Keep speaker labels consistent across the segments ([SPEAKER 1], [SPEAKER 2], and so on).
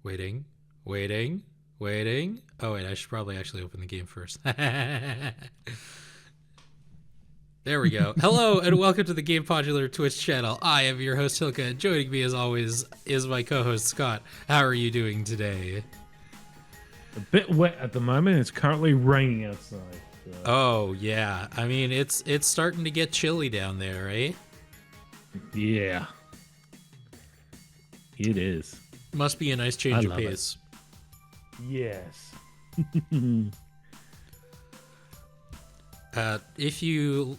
[SPEAKER 1] Waiting, waiting, waiting. Oh, wait, I should probably actually open the game first. There we go. Hello, and welcome to the Gamepodular Twitch channel. I am your host, Hilka, and joining me, as always, is my co-host, Scott. How are you doing today?
[SPEAKER 2] A bit wet at the moment. It's currently raining outside. So.
[SPEAKER 1] Oh, yeah. I mean, it's starting to get chilly down there, right?
[SPEAKER 2] Yeah. It is.
[SPEAKER 1] Must be a nice change of pace.
[SPEAKER 2] Yes.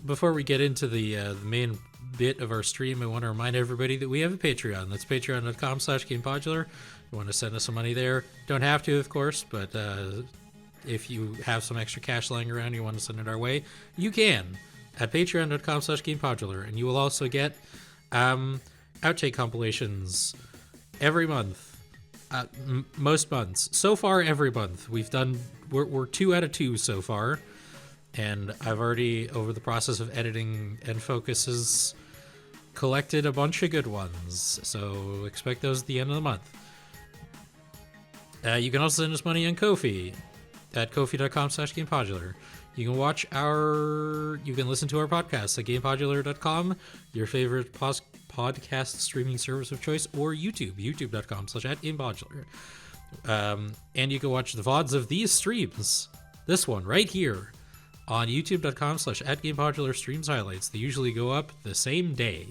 [SPEAKER 1] Before we get into the main bit of our stream, I want to remind everybody that we have a Patreon. That's patreon.com/Gamepodular. You want to send us some money there? Don't have to, of course, but if you have some extra cash lying around, you want to send it our way, you can at patreon.com/Gamepodular, and you will also get outtake compilations every month. Most months. So far, every month. We're 2 out of 2 so far. And I've already, over the process of editing and focuses, collected a bunch of good ones. So expect those at the end of the month. You can also send us money on Ko-fi at kofi.com/Gamepodular. You can listen to our podcast at gamepodular.com, your favorite podcast streaming service of choice, or youtube.com/@Gamepodular. And you can watch the VODs of these streams, this one right here, on youtube.com/@Gamepodular streams highlights. They usually go up the same day.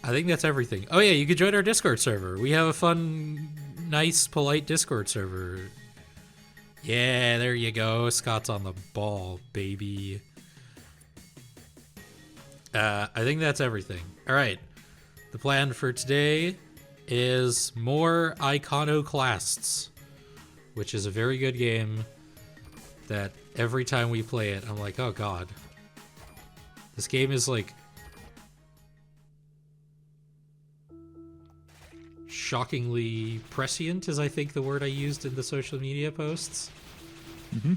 [SPEAKER 1] I think that's everything. Oh yeah, you could join our Discord server. We have a fun, nice, polite Discord server. Yeah, there you go. Scott's on the ball, baby. I think that's everything. All right. The plan for today is more Iconoclasts, which is a very good game that every time we play it, I'm like, oh god. This game is like shockingly prescient, is I think the word I used in the social media posts.
[SPEAKER 2] Mm-hmm.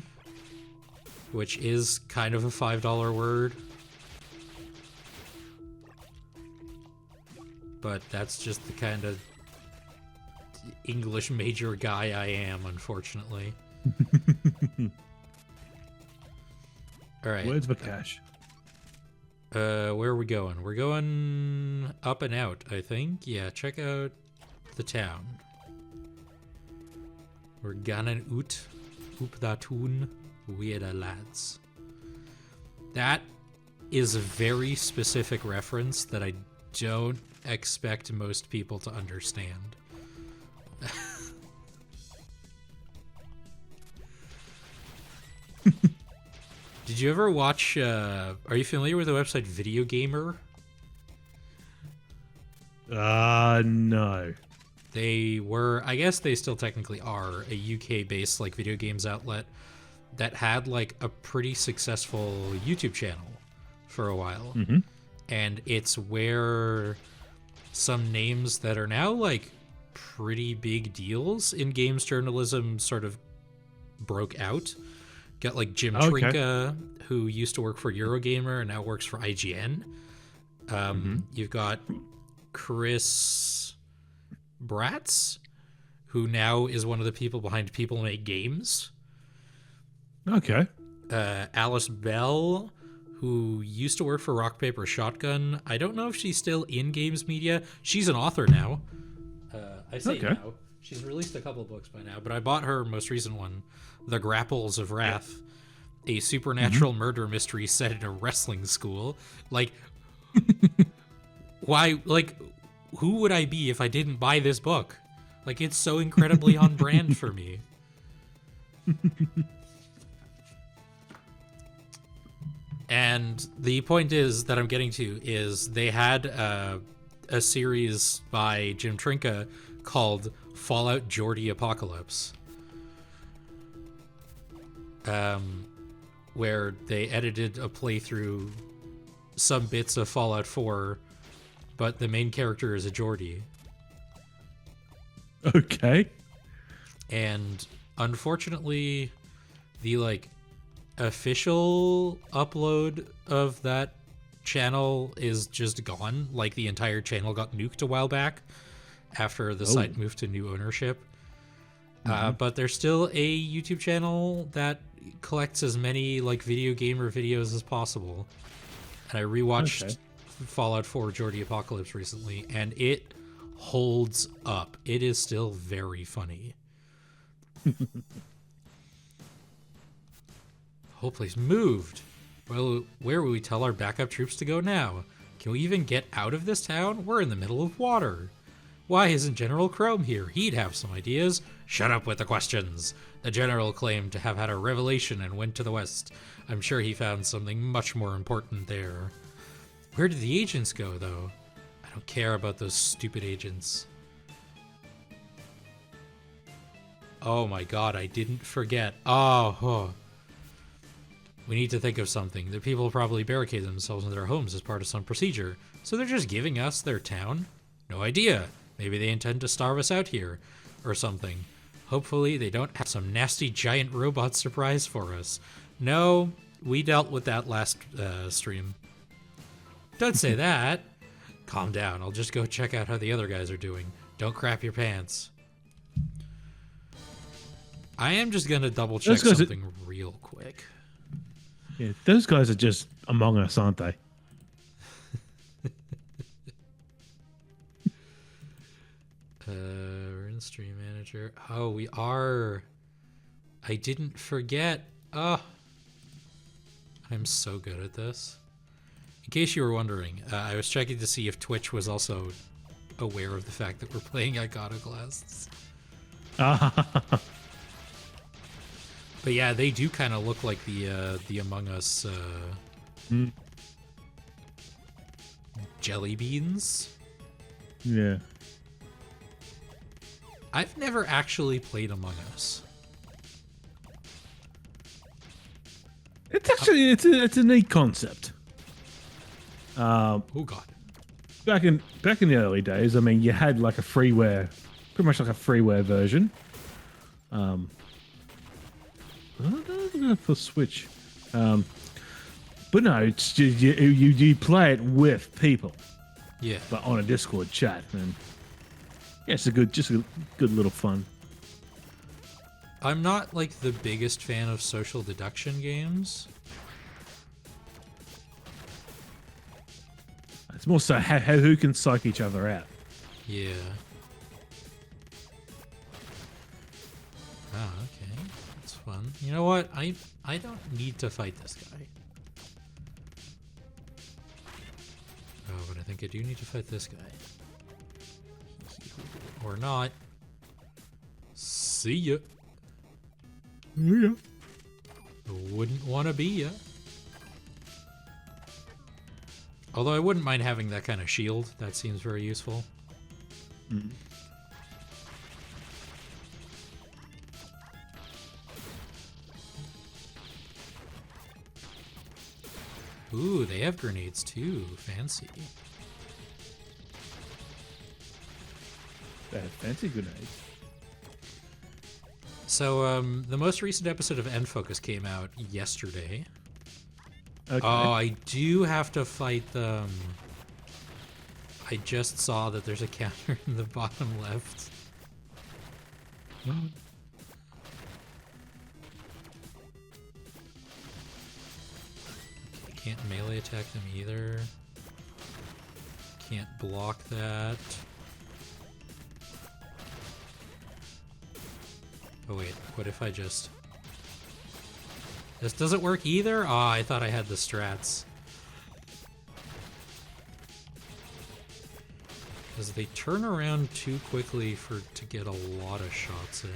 [SPEAKER 1] Which is kind of a $5 word. But that's just the kind of English major guy I am, unfortunately. All right.
[SPEAKER 2] Words for cash.
[SPEAKER 1] Where are we going? We're going up and out, I think. Yeah, check out the town. We're gangen ut op dat tun weer lads. That is a very specific reference that I don't expect most people to understand. Did you ever watch, are you familiar with the website Video Gamer?
[SPEAKER 2] No.
[SPEAKER 1] They were, I guess they still technically are, a UK-based like video games outlet that had like a pretty successful YouTube channel for a while.
[SPEAKER 2] Mm-hmm.
[SPEAKER 1] And it's where some names that are now like pretty big deals in games journalism sort of broke out. Got like Jim Trinka, who used to work for Eurogamer and now works for IGN. You've got Chris Bratz, who now is one of the people behind People Make Games.
[SPEAKER 2] Okay.
[SPEAKER 1] Alice Bell, who used to work for Rock Paper Shotgun. I don't know if she's still in games media. She's an author now. I say now. She's released a couple of books by now, but I bought her most recent one, The Grapples of Wrath, a supernatural murder mystery set in a wrestling school. Like, why? Like, who would I be if I didn't buy this book? Like, it's so incredibly on brand for me. And the point is that I'm getting to is they had a series by Jim Trinka called Fallout Geordie Apocalypse, where they edited a playthrough, some bits of Fallout 4, but the main character is a Geordie.
[SPEAKER 2] Okay.
[SPEAKER 1] And unfortunately, the like official upload of that channel is just gone. Like, the entire channel got nuked a while back after the site moved to new ownership. But there's still a YouTube channel that collects as many like video gamer videos as possible. And I rewatched Fallout 4 Jordy Apocalypse recently, and it holds up. It is still very funny. Whole place moved. Well, where will we tell our backup troops to go now? Can we even get out of this town? We're in the middle of water. Why isn't General Chrome here? He'd have some ideas. Shut up with the questions. The general claimed to have had a revelation and went to the west. I'm sure he found something much more important there. Where did the agents go, though? I don't care about those stupid agents. Oh my god, I didn't forget. Oh. We need to think of something. The people probably barricade themselves in their homes as part of some procedure, so they're just giving us their town? No idea. Maybe they intend to starve us out here, or something. Hopefully they don't have some nasty giant robot surprise for us. No, we dealt with that last stream. Don't say that. Calm down, I'll just go check out how the other guys are doing. Don't crap your pants. I am just gonna double check something real quick.
[SPEAKER 2] Yeah, those guys are just Among Us, aren't they?
[SPEAKER 1] We're in Stream Manager. Oh, we are. I didn't forget. Oh, I'm so good at this. In case you were wondering, I was checking to see if Twitch was also aware of the fact that we're playing Iconoclasts. But yeah, they do kind of look like the Among Us jelly beans.
[SPEAKER 2] Yeah.
[SPEAKER 1] I've never actually played Among Us.
[SPEAKER 2] It's actually it's a neat concept.
[SPEAKER 1] Oh god.
[SPEAKER 2] Back in the early days, I mean, you had like a freeware, pretty much like a freeware version. For Switch, but no, it's just, you play it with people.
[SPEAKER 1] Yeah.
[SPEAKER 2] But on a Discord chat, and yeah, it's a good little fun.
[SPEAKER 1] I'm not like the biggest fan of social deduction games.
[SPEAKER 2] It's more so who can psych each other out.
[SPEAKER 1] Yeah. Oh, okay. That's fun. You know what? I don't need to fight this guy. Oh, but I think I do need to fight this guy. Or not. See ya.
[SPEAKER 2] Yeah.
[SPEAKER 1] Wouldn't want to be ya. Although I wouldn't mind having that kind of shield. That seems very useful.
[SPEAKER 2] Mm.
[SPEAKER 1] Ooh, they have grenades too. Fancy.
[SPEAKER 2] They have fancy grenades.
[SPEAKER 1] So, the most recent episode of End Focus came out yesterday.
[SPEAKER 2] Okay.
[SPEAKER 1] Oh, I do have to fight them. I just saw that there's a counter in the bottom left. Okay, can't melee attack them either. Can't block that. Oh wait, what if I just... This doesn't work either? Oh, I thought I had the strats. Because they turn around too quickly to get a lot of shots in.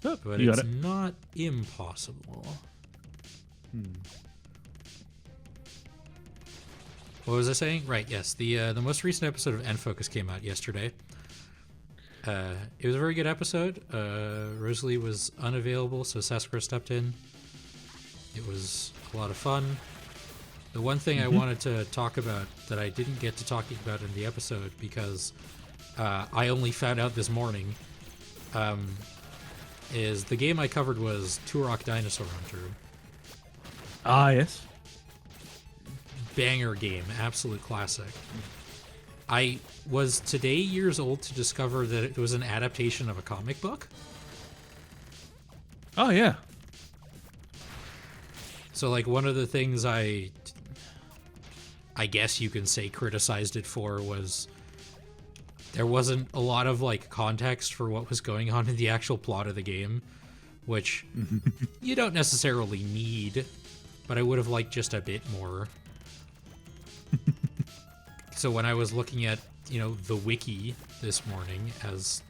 [SPEAKER 2] Oh,
[SPEAKER 1] but it's not impossible. What was I saying? Right, yes. The most recent episode of End Focus came out yesterday. It was a very good episode. Rosalie was unavailable, so Sasquatch stepped in. It was a lot of fun. The one thing I wanted to talk about that I didn't get to talking about in the episode because I only found out this morning is the game I covered was Turok Dinosaur Hunter.
[SPEAKER 2] Ah, yes.
[SPEAKER 1] banger game, absolute classic. I was today years old to discover that it was an adaptation of a comic book.
[SPEAKER 2] Oh yeah.
[SPEAKER 1] So like one of the things I guess you can say criticized it for was there wasn't a lot of like context for what was going on in the actual plot of the game, which you don't necessarily need, but I would have liked just a bit more. So when I was looking at, the wiki this morning, as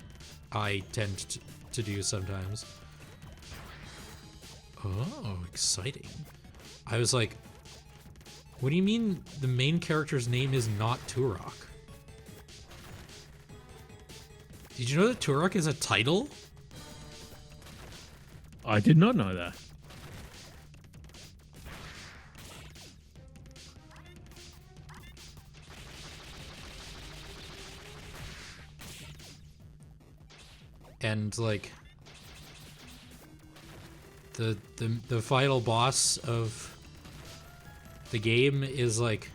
[SPEAKER 1] I tend to do sometimes. Oh, exciting. I was like, what do you mean the main character's name is not Turok? Did you know that Turok is a title?
[SPEAKER 2] I did not know that.
[SPEAKER 1] And like the final boss of the game is like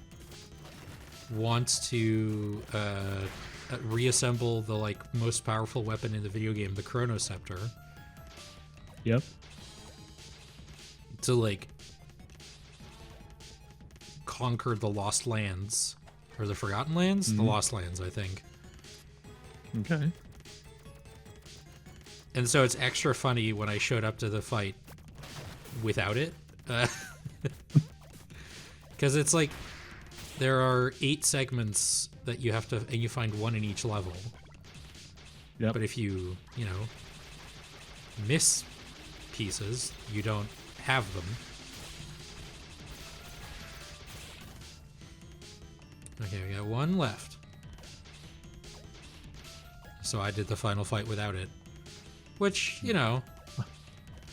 [SPEAKER 1] wants to reassemble the like most powerful weapon in the video game, the Chrono Scepter.
[SPEAKER 2] Yep.
[SPEAKER 1] To like conquer the Lost Lands or the Forgotten Lands, the Lost Lands, I think.
[SPEAKER 2] Okay.
[SPEAKER 1] And so it's extra funny when I showed up to the fight without it. Because it's like there are 8 segments that you have to, and you find one in each level.
[SPEAKER 2] Yep.
[SPEAKER 1] But if you, miss pieces, you don't have them. Okay, we got one left. So I did the final fight without it. Which, I'm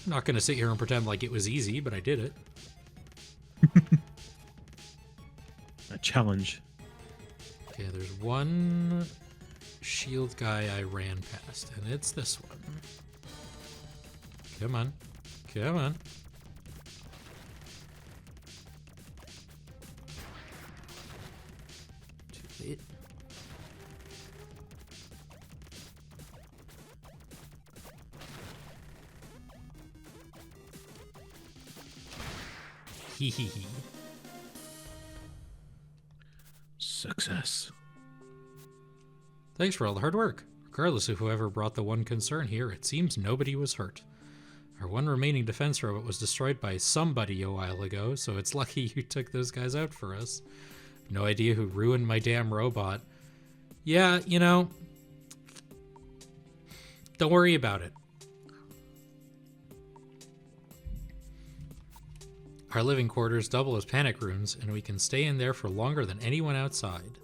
[SPEAKER 1] not going to sit here and pretend like it was easy, but I did it.
[SPEAKER 2] A challenge.
[SPEAKER 1] Okay, there's one shield guy I ran past, and it's this one. Come on. Come on. Too late. Hee hee hee.
[SPEAKER 2] Success.
[SPEAKER 1] Thanks for all the hard work. Regardless of whoever brought the one concern here, it seems nobody was hurt. Our one remaining defense robot was destroyed by somebody a while ago, so it's lucky you took those guys out for us. No idea who ruined my damn robot. Yeah, don't worry about it. Our living quarters double as panic rooms, and we can stay in there for longer than anyone outside.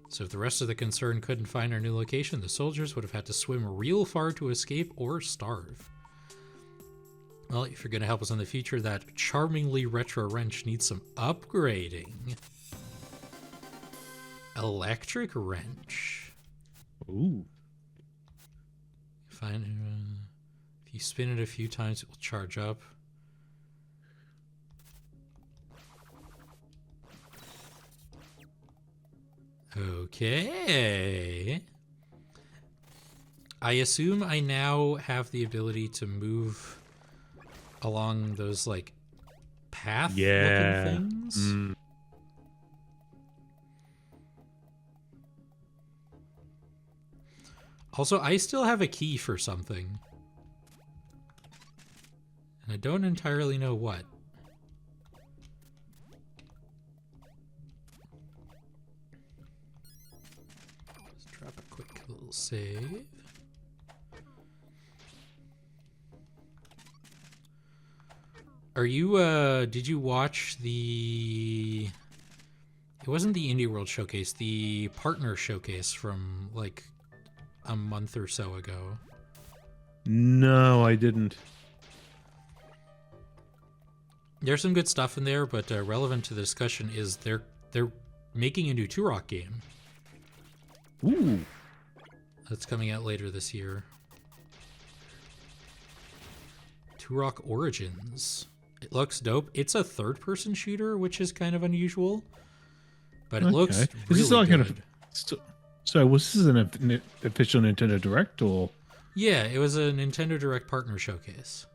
[SPEAKER 1] So if the rest of the concern couldn't find our new location, the soldiers would have had to swim real far to escape or starve. Well, if you're going to help us in the future, that charmingly retro wrench needs some upgrading. Electric wrench.
[SPEAKER 2] Ooh.
[SPEAKER 1] If you spin it a few times, it will charge up. Okay. I assume I now have the ability to move along those like path-looking things. Also, I still have a key for something. And I don't entirely know what. Let's drop a quick little save. Are you, did you watch the... It wasn't the Indie World Showcase, the Partner Showcase from, like, a month or so ago?
[SPEAKER 2] No, I didn't.
[SPEAKER 1] There's some good stuff in there, but relevant to the discussion is they're making a new Turok game.
[SPEAKER 2] Ooh.
[SPEAKER 1] That's coming out later this year. Turok Origins. It looks dope. It's a third-person shooter, which is kind of unusual, but it
[SPEAKER 2] Okay.
[SPEAKER 1] looks
[SPEAKER 2] Is
[SPEAKER 1] really
[SPEAKER 2] this like
[SPEAKER 1] good.
[SPEAKER 2] so was this an official Nintendo Direct or?
[SPEAKER 1] Yeah, it was a Nintendo Direct partner showcase.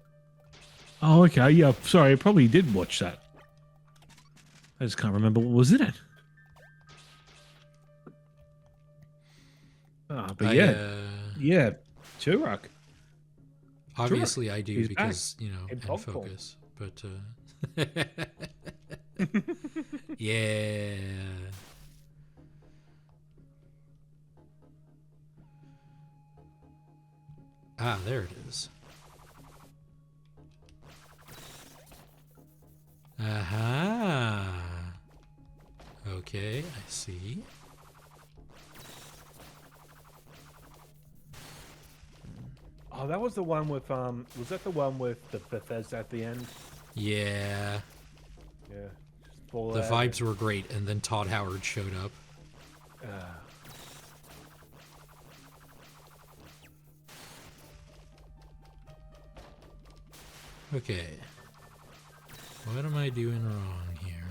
[SPEAKER 2] Oh, okay. Yeah, sorry. I probably did watch that. I just can't remember what was in it. But yeah, Turok.
[SPEAKER 1] Obviously I do
[SPEAKER 2] He's
[SPEAKER 1] because,
[SPEAKER 2] back in
[SPEAKER 1] and
[SPEAKER 2] pop form.
[SPEAKER 1] focus, but yeah. Ah, there it is. Aha. Okay, I see.
[SPEAKER 3] Oh, that was the one with was that the one with the Bethesda at the end?
[SPEAKER 1] Yeah.
[SPEAKER 3] Yeah. Just fall
[SPEAKER 1] The
[SPEAKER 3] out
[SPEAKER 1] vibes were great, and then Todd Howard showed up.
[SPEAKER 3] and,
[SPEAKER 1] Okay. What am I doing wrong here?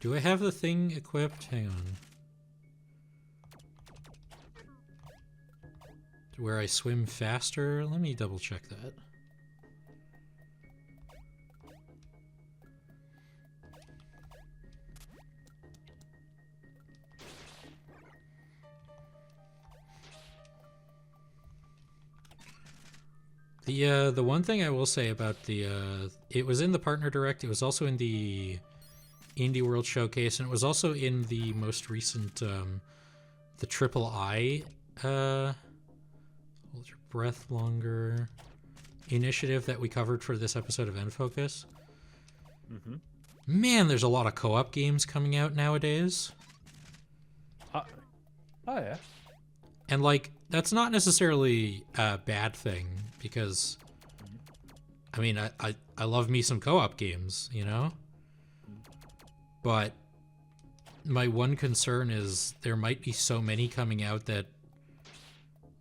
[SPEAKER 1] Do I have the thing equipped? Hang on. To where I swim faster? Let me double check that. The one thing I will say about it was in the partner direct. It was also in the Indie World Showcase, and it was also in the most recent the Triple I hold your breath longer initiative that we covered for this episode of N-Focus.
[SPEAKER 3] mm-hmm.
[SPEAKER 1] Man, there's a lot of co-op games coming out nowadays.
[SPEAKER 3] Oh yeah.
[SPEAKER 1] And like that's not necessarily a bad thing because I mean I love me some co-op games, But my one concern is there might be so many coming out that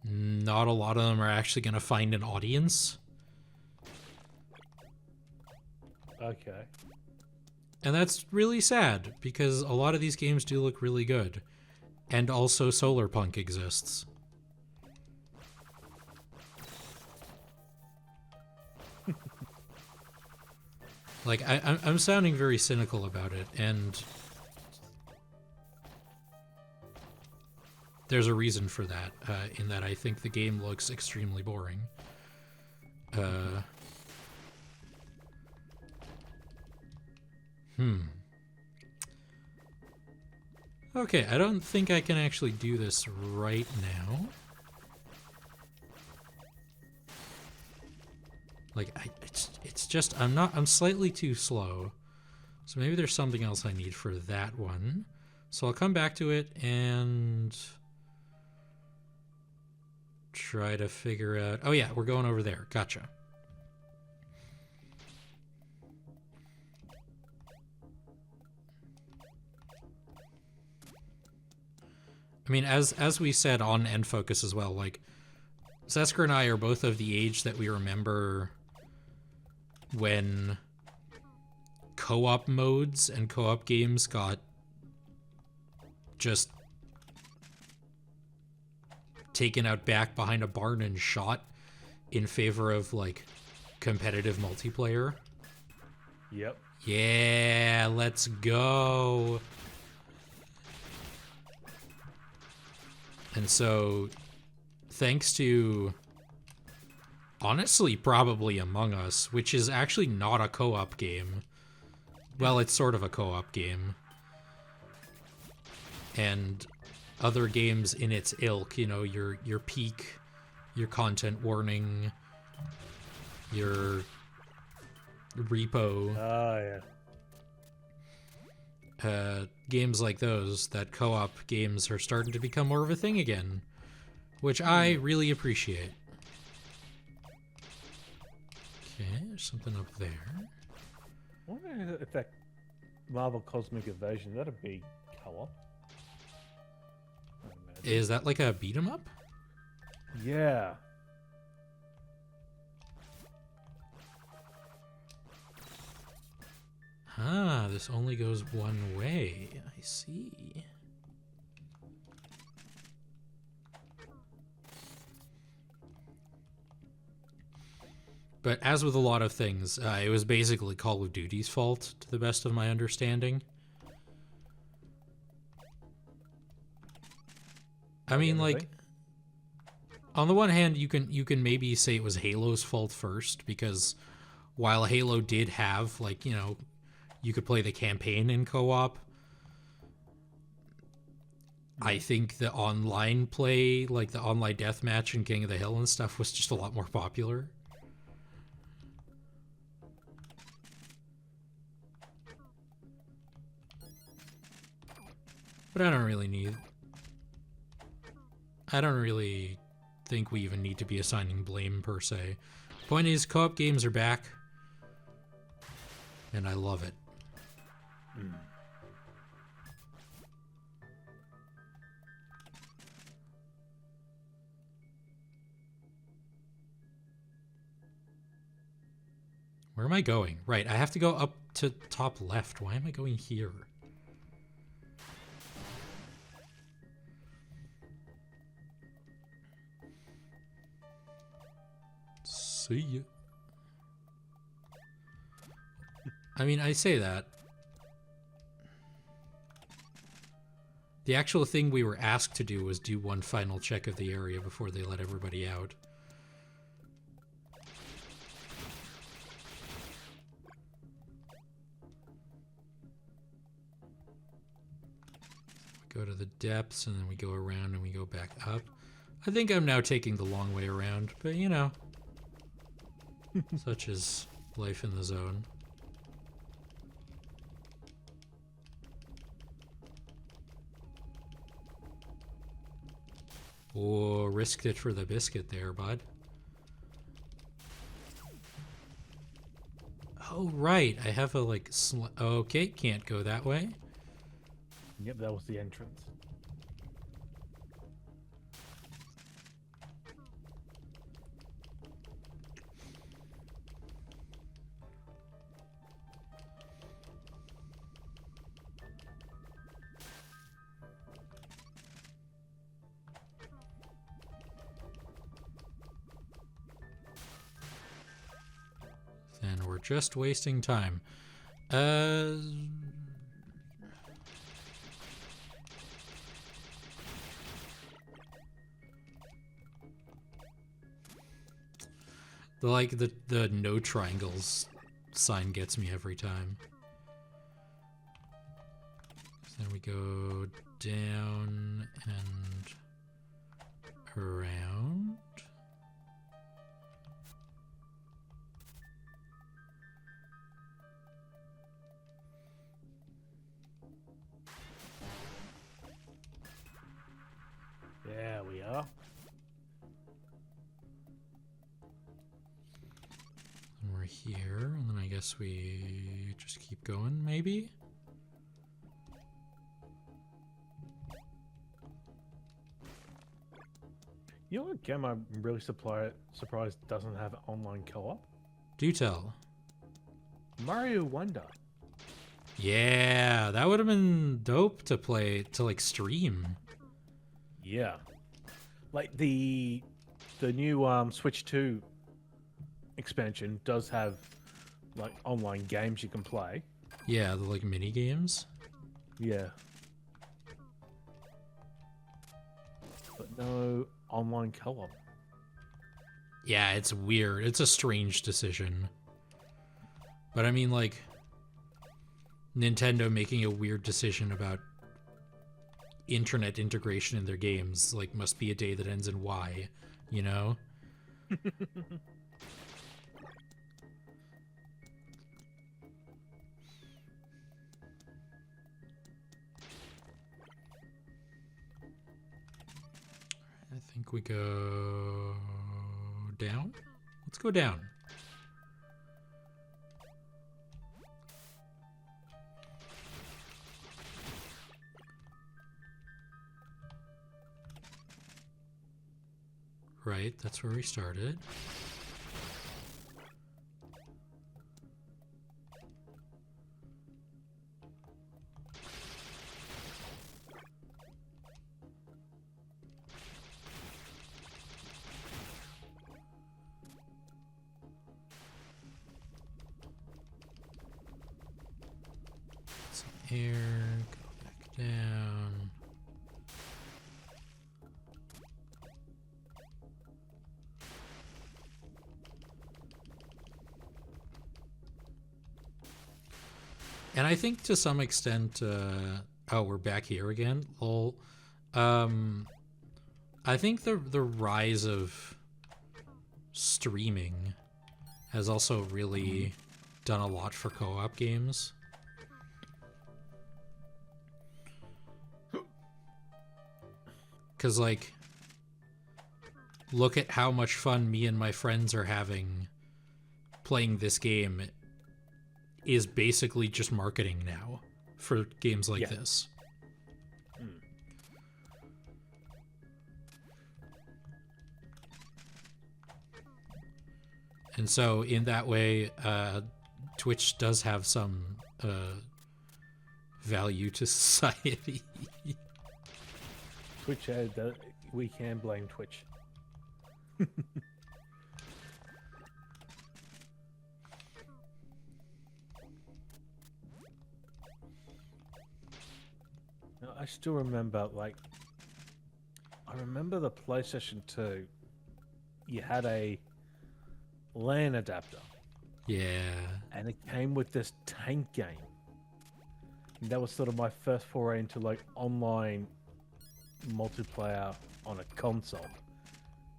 [SPEAKER 1] not a lot of them are actually going to find an audience.
[SPEAKER 3] Okay.
[SPEAKER 1] And that's really sad because a lot of these games do look really good. And also Solarpunk exists. Like, I'm sounding very cynical about it, and there's a reason for that, in that I think the game looks extremely boring. Okay, I don't think I can actually do this right now. Like, it's just, I'm slightly too slow. So maybe there's something else I need for that one. So I'll come back to it and try to figure out, oh yeah, we're going over there. Gotcha. I mean, as we said on N-Focus as well, like, Zesker and I are both of the age that we remember when co-op modes and co-op games got just taken out back behind a barn and shot in favor of, like, competitive multiplayer.
[SPEAKER 3] Yep.
[SPEAKER 1] Yeah, let's go. And so, thanks to, honestly, probably Among Us, which is actually not a co-op game. Well, it's sort of a co-op game. And other games in its ilk, your Peak, your Content Warning, your Repo.
[SPEAKER 3] Oh yeah.
[SPEAKER 1] Games like those, that co-op games are starting to become more of a thing again, which I really appreciate. Okay, there's something up there.
[SPEAKER 3] I wonder if that Marvel Cosmic Invasion, that'd be co-op.
[SPEAKER 1] Is that like a beat 'em up?
[SPEAKER 3] Yeah.
[SPEAKER 1] Ah, this only goes one way. I see. But as with a lot of things, it was basically Call of Duty's fault, to the best of my understanding. I mean, like, on the one hand, you can maybe say it was Halo's fault first, because while Halo did have, like, you know, you could play the campaign in co-op, I think the online play, like the online deathmatch and King of the Hill and stuff, was just a lot more popular. But I don't really think we even need to be assigning blame, per se. Point is, co-op games are back, and I love it. Where am I going? Right, I have to go up to top left. Why am I going here? See ya. I mean, I say that. The actual thing we were asked to do was do one final check of the area before they let everybody out. We go to the depths, and then we go around and we go back up. I think I'm now taking the long way around, but you know. Such is life in the zone. Oh, risked it for the biscuit there, bud. Oh, right. I have a, like, okay, can't go that way.
[SPEAKER 3] Yep, that was the entrance.
[SPEAKER 1] And we're just wasting time. The no triangles sign gets me every time. So then we go down and around.
[SPEAKER 3] There we are.
[SPEAKER 1] And we're here, and then I guess we just keep going, maybe?
[SPEAKER 3] You know what game I'm really surprised doesn't have online co-op?
[SPEAKER 1] Do tell.
[SPEAKER 3] Mario Wonder.
[SPEAKER 1] Yeah, that would have been dope to play, to like stream.
[SPEAKER 3] Yeah. Like the new Switch 2 expansion does have like online games you can play.
[SPEAKER 1] Yeah, the like mini games.
[SPEAKER 3] Yeah. But no online co-op.
[SPEAKER 1] Yeah, it's weird. It's a strange decision. But I mean, like, Nintendo making a weird decision about internet integration in their games, like, must be a day that ends in Y, you know? I think we go down. Let's go down. Right, that's where we started. Some air, go back down. And I think to some extent, oh, we're back here again. Lol. I think the rise of streaming has also really done a lot for co-op games. Because, like, look at how much fun me and my friends are having playing this game is basically just marketing now for games like this. And so in that way, Twitch does have some value to society.
[SPEAKER 3] Twitch, we can blame Twitch. Now, I still remember, like, I remember the PlayStation 2, you had a LAN adapter.
[SPEAKER 1] Yeah.
[SPEAKER 3] And it came with this tank game. And that was sort of my first foray into, like, online multiplayer on a console.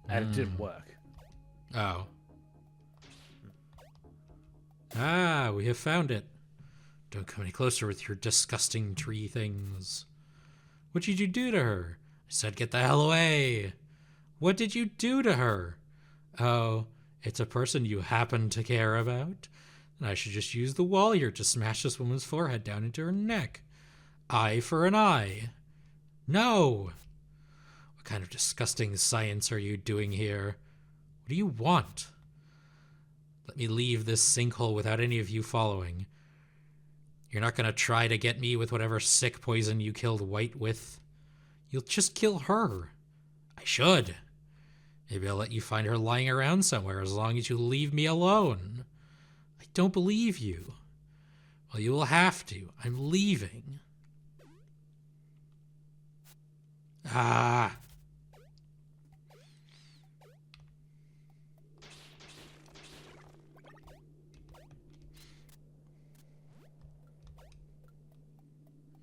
[SPEAKER 3] And it didn't work.
[SPEAKER 1] Oh. Ah, we have found it. Don't come any closer with your disgusting tree things. What did you do to her? I said get the hell away. What did you do to her? Oh, it's a person you happen to care about? And I should just use the wall here to smash this woman's forehead down into her neck. Eye for an eye. No! What kind of disgusting science are you doing here? What do you want? Let me leave this sinkhole without any of you following. You're not going to try to get me with whatever sick poison you killed White with. You'll just kill her. I should. Maybe I'll let you find her lying around somewhere as long as you leave me alone. I don't believe you. Well, you will have to. I'm leaving. Ah.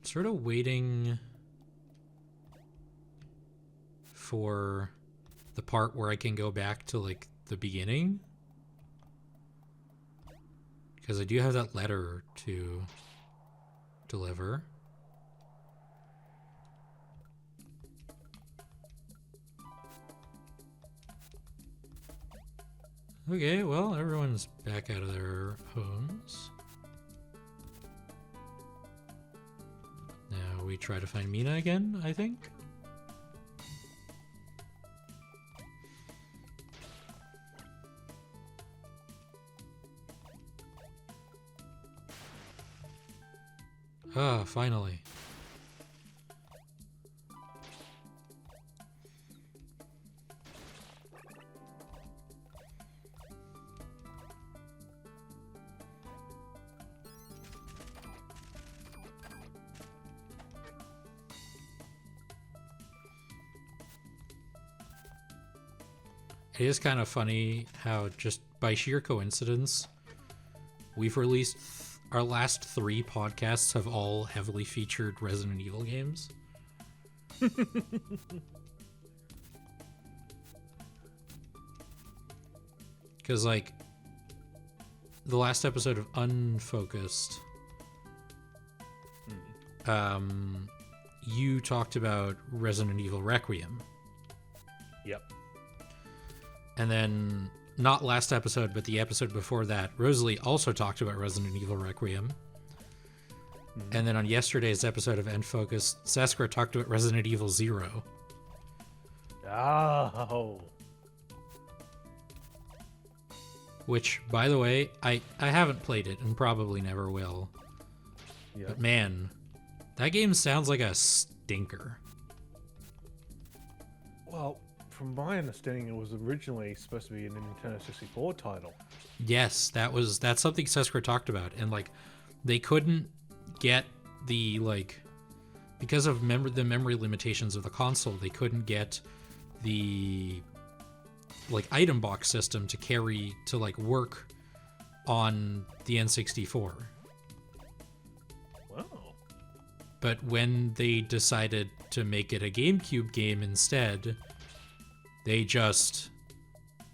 [SPEAKER 1] Sort of waiting for the part where I can go back to, like, the beginning. Because I do have that letter to deliver. Okay, well, everyone's back out of their homes. Now we try to find Mina again, I think. Ah, finally. It is kind of funny how, just by sheer coincidence, we've released our last 3 podcasts have all heavily featured Resident Evil games. Because, like, the last episode of Unfocused, you talked about Resident Evil Requiem.
[SPEAKER 3] Yep.
[SPEAKER 1] And then, not last episode, but the episode before that, Rosalie also talked about Resident Evil Requiem. And then on yesterday's episode of Unfocused, Seskra talked about Resident Evil 0.
[SPEAKER 3] Oh.
[SPEAKER 1] which, by the way, I haven't played it and probably never will.
[SPEAKER 3] Yeah.
[SPEAKER 1] But man, that game sounds like a stinker.
[SPEAKER 3] Well, from my understanding, it was originally supposed to be a Nintendo 64 title.
[SPEAKER 1] Yes, that's something Seskar talked about, and like they couldn't get the because of the memory limitations of the console, they couldn't get the item box system to work on the N64.
[SPEAKER 3] Wow.
[SPEAKER 1] But when they decided to make it a GameCube game instead, they just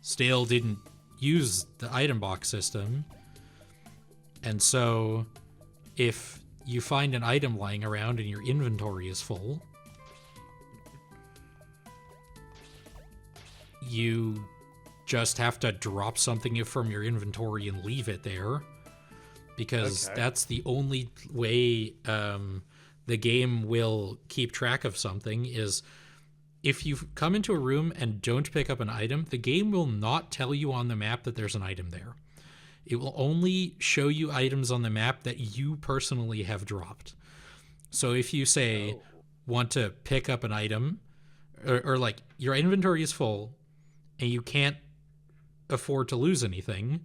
[SPEAKER 1] still didn't use the item box system. And so if you find an item lying around and your inventory is full, you just have to drop something from your inventory and leave it there, because that's the only way the game will keep track of something. Is if you come into a room and don't pick up an item, the game will not tell you on the map that there's an item there. It will only show you items on the map that you personally have dropped. So if you say want to pick up an item, or like your inventory is full and you can't afford to lose anything,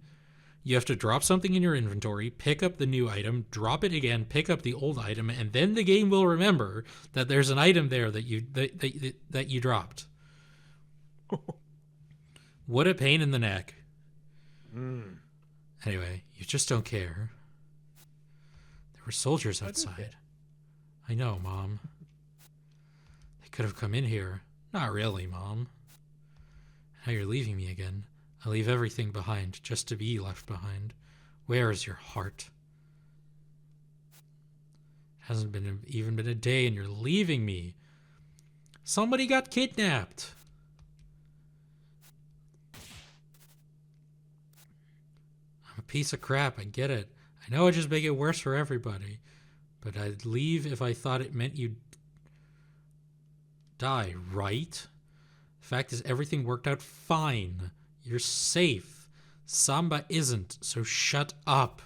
[SPEAKER 1] you have to drop something in your inventory, pick up the new item, drop it again, pick up the old item, and then the game will remember that there's an item there that you dropped. What a pain in the neck. Anyway, you just don't care. There were soldiers outside. I know, Mom. They could have come in here. Not really, Mom. Now you're leaving me again. I leave everything behind just to be left behind. Where is your heart? It hasn't even been a day and you're leaving me. Somebody got kidnapped. I'm a piece of crap, I get it. I know I just make it worse for everybody. But I'd leave if I thought it meant you'd die, right? The fact is, everything worked out fine. You're safe. Samba isn't, so shut up.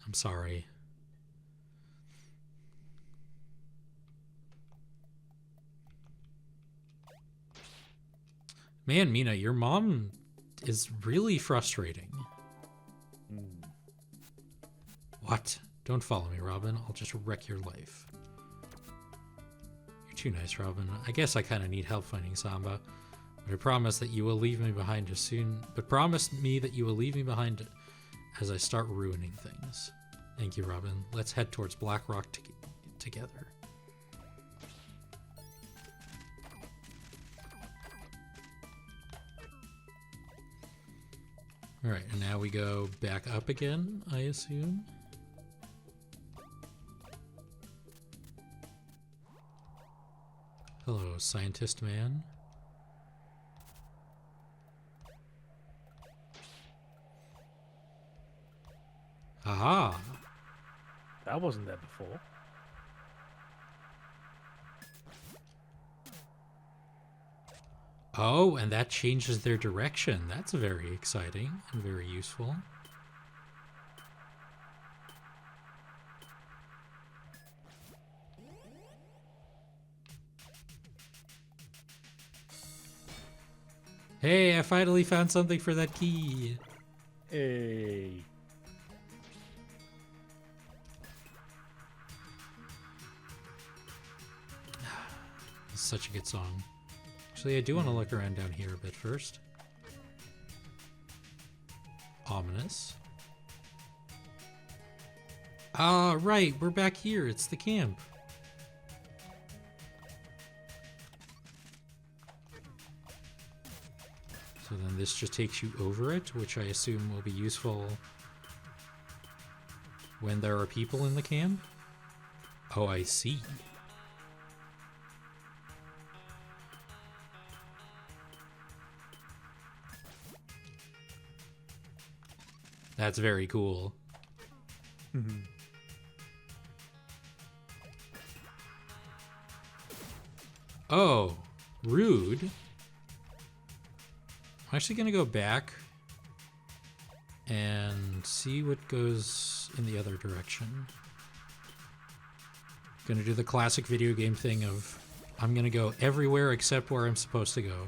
[SPEAKER 1] I'm sorry. Man, Mina, your mom is really frustrating. What? Don't follow me, Robin. I'll just wreck your life. You're too nice, Robin. I guess I kind of need help finding Samba. But I promise that you will leave me behind as soon. But promise me that you will leave me behind as I start ruining things. Thank you, Robin. Let's head towards Black Rock together. Alright, and now we go back up again, I assume. Hello, scientist man. Aha!
[SPEAKER 3] That wasn't there before.
[SPEAKER 1] Oh, and that changes their direction. That's very exciting and very useful. Hey, I finally found something for that key.
[SPEAKER 3] Hey.
[SPEAKER 1] It's such a good song. Actually, I do want to look around down here a bit first. Ominous. Ah, right, we're back here. It's the camp. So then this just takes you over it, which I assume will be useful when there are people in the camp. Oh, I see. That's very cool. Oh, rude. I'm actually going to go back and see what goes in the other direction. Going to do the classic video game thing of I'm going to go everywhere except where I'm supposed to go.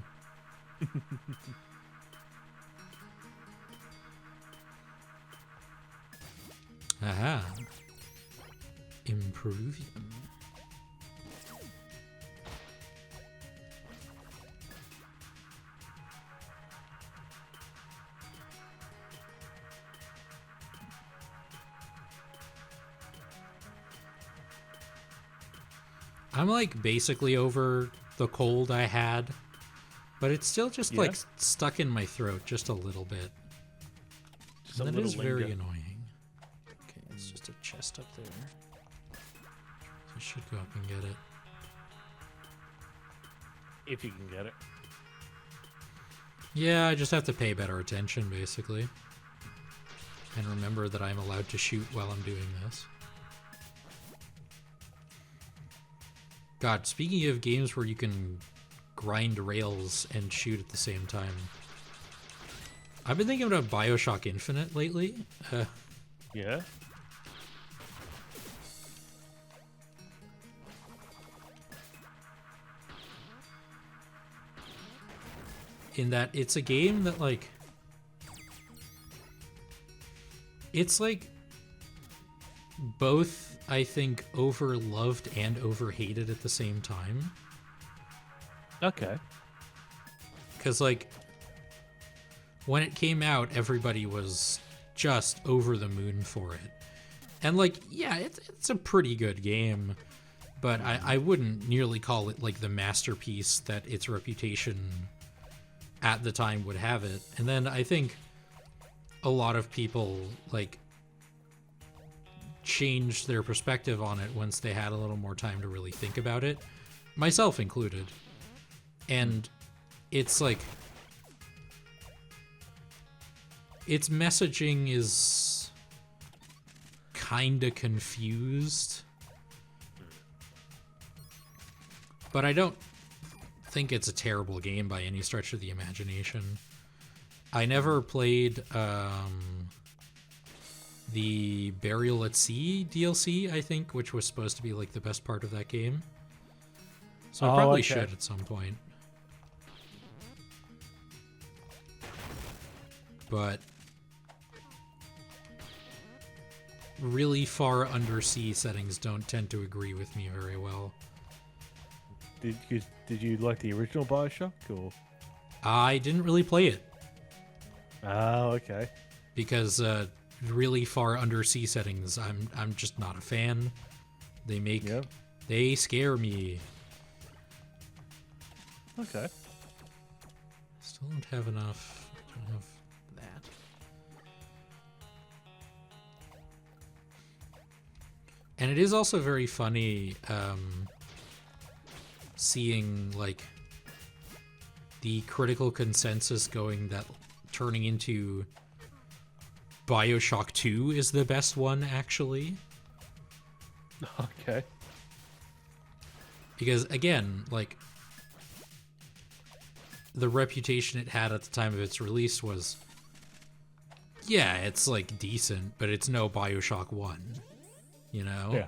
[SPEAKER 1] Aha. Improvium. I'm like basically over the cold I had, but it's still just like stuck in my throat just a little bit.
[SPEAKER 3] Just
[SPEAKER 1] And
[SPEAKER 3] a
[SPEAKER 1] that
[SPEAKER 3] little
[SPEAKER 1] is very
[SPEAKER 3] linger.
[SPEAKER 1] annoying. Okay, it's just a chest up there. I should go up and get it.
[SPEAKER 3] If you can get it.
[SPEAKER 1] Yeah, I just have to pay better attention, basically. And remember that I'm allowed to shoot while I'm doing this. God, speaking of games where you can grind rails and shoot at the same time, I've been thinking about BioShock Infinite lately.
[SPEAKER 3] Yeah.
[SPEAKER 1] In that it's a game that, like, it's like both, I think, over-loved and over-hated at the same time.
[SPEAKER 3] Okay.
[SPEAKER 1] Because, like, when it came out, everybody was just over the moon for it. And, like, yeah, it's a pretty good game, but I wouldn't nearly call it, like, the masterpiece that its reputation at the time would have it. And then I think a lot of people, like, changed their perspective on it once they had a little more time to really think about it, myself included. And it's like, its messaging is kinda confused, but I don't think it's a terrible game by any stretch of the imagination. I never played the Burial at Sea DLC, I think, which was supposed to be like the best part of that game. So I probably should at some point. But really far undersea settings don't tend to agree with me very well.
[SPEAKER 3] Did you like the original BioShock or?
[SPEAKER 1] I didn't really play it
[SPEAKER 3] Oh, okay.
[SPEAKER 1] because really far undersea settings, I'm just not a fan. They scare me.
[SPEAKER 3] Okay.
[SPEAKER 1] Still don't have enough. I don't have that. And it is also very funny seeing, like, the critical consensus going that turning into BioShock 2 is the best one, actually.
[SPEAKER 3] Okay.
[SPEAKER 1] Because, again, like, the reputation it had at the time of its release was, yeah, it's, like, decent, but it's no BioShock 1, you know?
[SPEAKER 3] Yeah.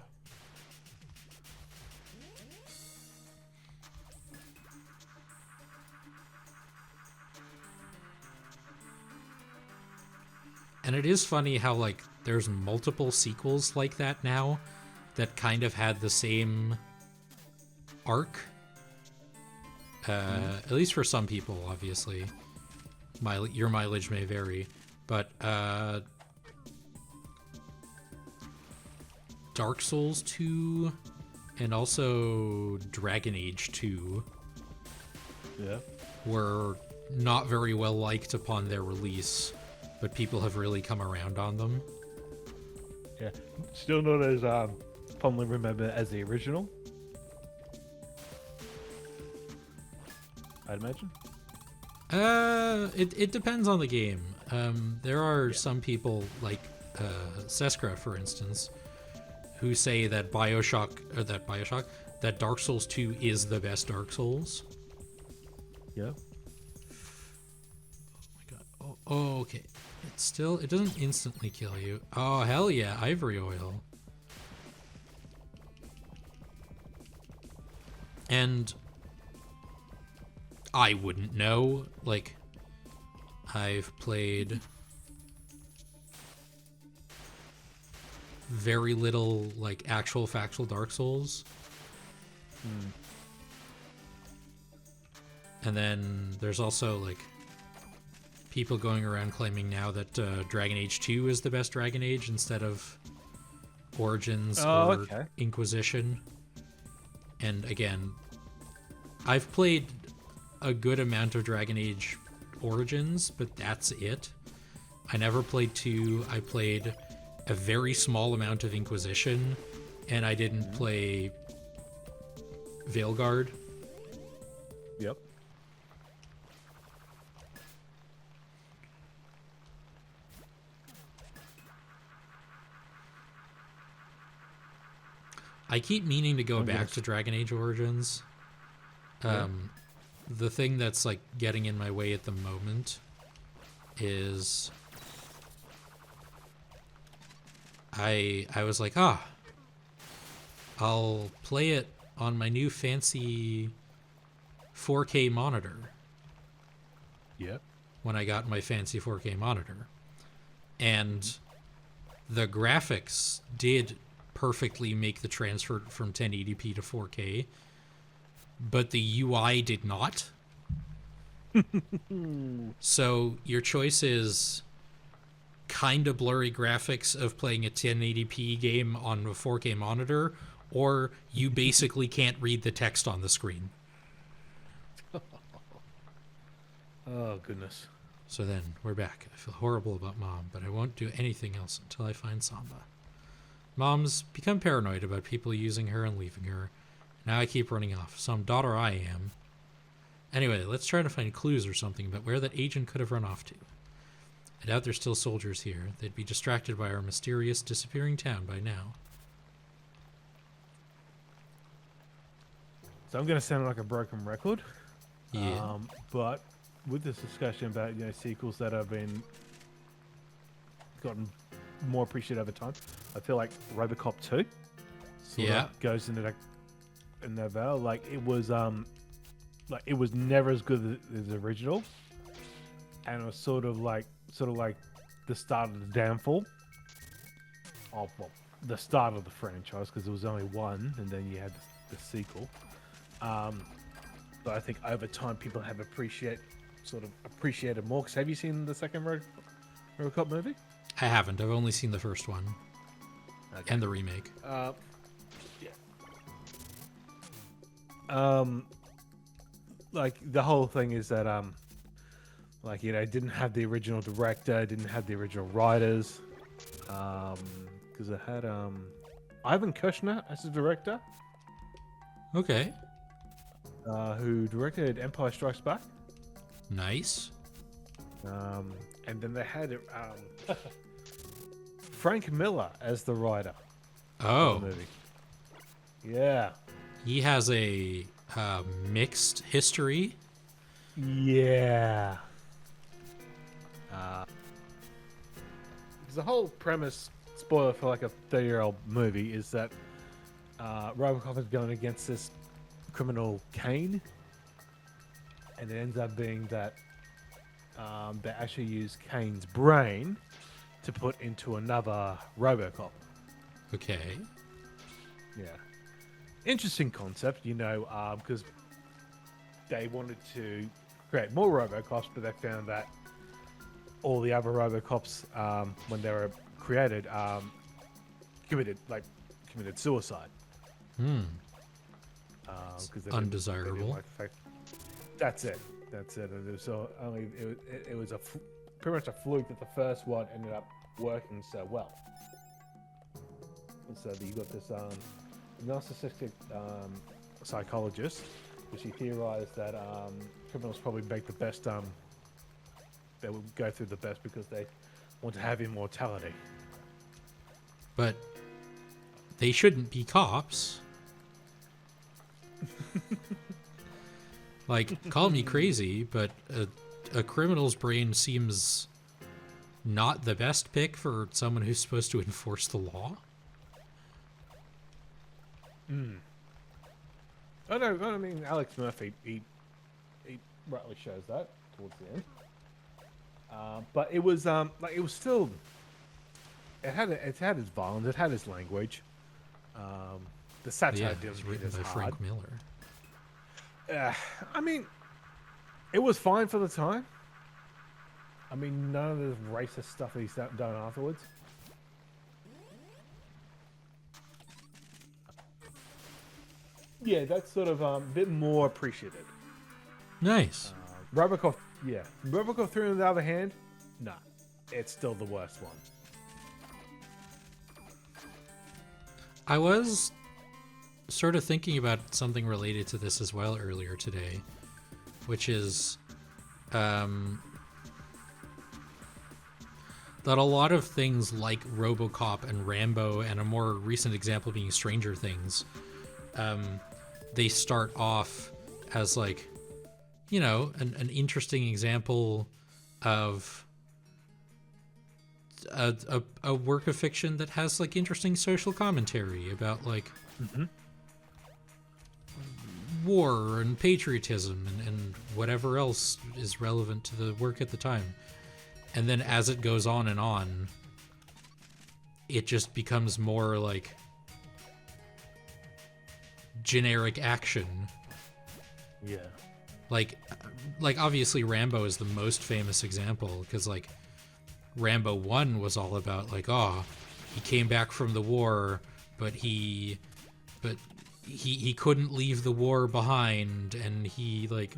[SPEAKER 1] And it is funny how, like, there's multiple sequels like that now that kind of had the same arc. At least for some people, obviously. Your mileage may vary. But Dark Souls 2 and also Dragon Age 2 were not very well liked upon their release, but people have really come around on them.
[SPEAKER 3] Yeah. Still not as fondly remembered as the original, I'd imagine.
[SPEAKER 1] It depends on the game. There are some people, like Seskra, for instance, who say that that Dark Souls 2 is the best Dark Souls.
[SPEAKER 3] Yeah.
[SPEAKER 1] Oh, okay. It doesn't instantly kill you. Oh, hell yeah, ivory oil. And I wouldn't know. Like, I've played very little, like, actual factual Dark Souls. And then there's also, like, people going around claiming now that Dragon Age 2 is the best Dragon Age instead of Origins or Inquisition. And again, I've played a good amount of Dragon Age Origins, but that's it. I never played 2. I played a very small amount of Inquisition, and I didn't play Veilguard.
[SPEAKER 3] Yep.
[SPEAKER 1] I keep meaning to go back to Dragon Age Origins. The thing that's like getting in my way at the moment is I was like, I'll play it on my new fancy 4K monitor.
[SPEAKER 3] Yep.
[SPEAKER 1] When I got my fancy 4K monitor. And the graphics did perfectly make the transfer from 1080p to 4K, but the UI did not. So your choice is kind of blurry graphics of playing a 1080p game on a 4K monitor, or you basically can't read the text on the screen.
[SPEAKER 3] Oh, goodness.
[SPEAKER 1] So then, we're back. I feel horrible about Mom, but I won't do anything else until I find Samba. Mom's become paranoid about people using her and leaving her. Now I keep running off. Some daughter I am. Anyway, let's try to find clues or something about where that agent could have run off to. I doubt there's still soldiers here. They'd be distracted by our mysterious disappearing town by now.
[SPEAKER 3] So I'm going to sound like a broken record.
[SPEAKER 1] Yeah.
[SPEAKER 3] But with this discussion about, sequels that have been gotten more appreciated over time, I feel like RoboCop 2 sort of goes into that in that veil. Like it was never as good as the original, and it was sort of like the start of the downfall of the start of the franchise, because there was only one, and then you had the sequel. But I think over time people have appreciated more. Cause have you seen the second RoboCop movie?
[SPEAKER 1] I haven't. I've only seen the first one.
[SPEAKER 3] Okay.
[SPEAKER 1] And the remake.
[SPEAKER 3] Like the whole thing is that didn't have the original director, didn't have the original writers, because it had Ivan Kushner as the director.
[SPEAKER 1] Okay.
[SPEAKER 3] Who directed Empire Strikes Back.
[SPEAKER 1] Nice.
[SPEAKER 3] And then they had Frank Miller as the writer.
[SPEAKER 1] Oh.
[SPEAKER 3] Of the movie. Yeah.
[SPEAKER 1] He has a mixed history.
[SPEAKER 3] Yeah. Because the whole premise, spoiler for like a 30-year-old movie, is that RoboCop is going against this criminal Kane, and it ends up being that they actually use Kane's brain to put into another RoboCop.
[SPEAKER 1] Okay.
[SPEAKER 3] Yeah. Interesting concept, because they wanted to create more RoboCops, but they found that all the other RoboCops, when they were created, committed suicide.
[SPEAKER 1] Undesirable.
[SPEAKER 3] That's it. And it was pretty much a fluke that the first one ended up working so well. And so you got this narcissistic psychologist, which he theorized that criminals probably make the best. They would go through the best because they want to have immortality.
[SPEAKER 1] But they shouldn't be cops. Like, call me crazy, but a criminal's brain seems not the best pick for someone who's supposed to enforce the law.
[SPEAKER 3] I mean, Alex Murphy, he rightly shows that towards the end. But it was it was still, it had its violence, it had its language. The satire
[SPEAKER 1] It was
[SPEAKER 3] didn't hit
[SPEAKER 1] written
[SPEAKER 3] as
[SPEAKER 1] by
[SPEAKER 3] hard.
[SPEAKER 1] Frank Miller.
[SPEAKER 3] I mean, it was fine for the time. I mean, none of the racist stuff that he's done afterwards. Yeah, that's sort of a bit more appreciated.
[SPEAKER 1] Nice.
[SPEAKER 3] Robocop, yeah. Robocop 3 on the other hand, nah, it's still the worst one.
[SPEAKER 1] I was sort of thinking about something related to this as well earlier today, which is that a lot of things like RoboCop and Rambo, and a more recent example being Stranger Things, they start off as like, you know, an interesting example of a work of fiction that has like interesting social commentary about like war and patriotism and whatever else is relevant to the work at the time. And then as it goes on, it just becomes more like generic action.
[SPEAKER 3] Yeah.
[SPEAKER 1] Like obviously Rambo is the most famous example, because like Rambo 1 was all about like, oh, he came back from the war, but he couldn't leave the war behind, and he like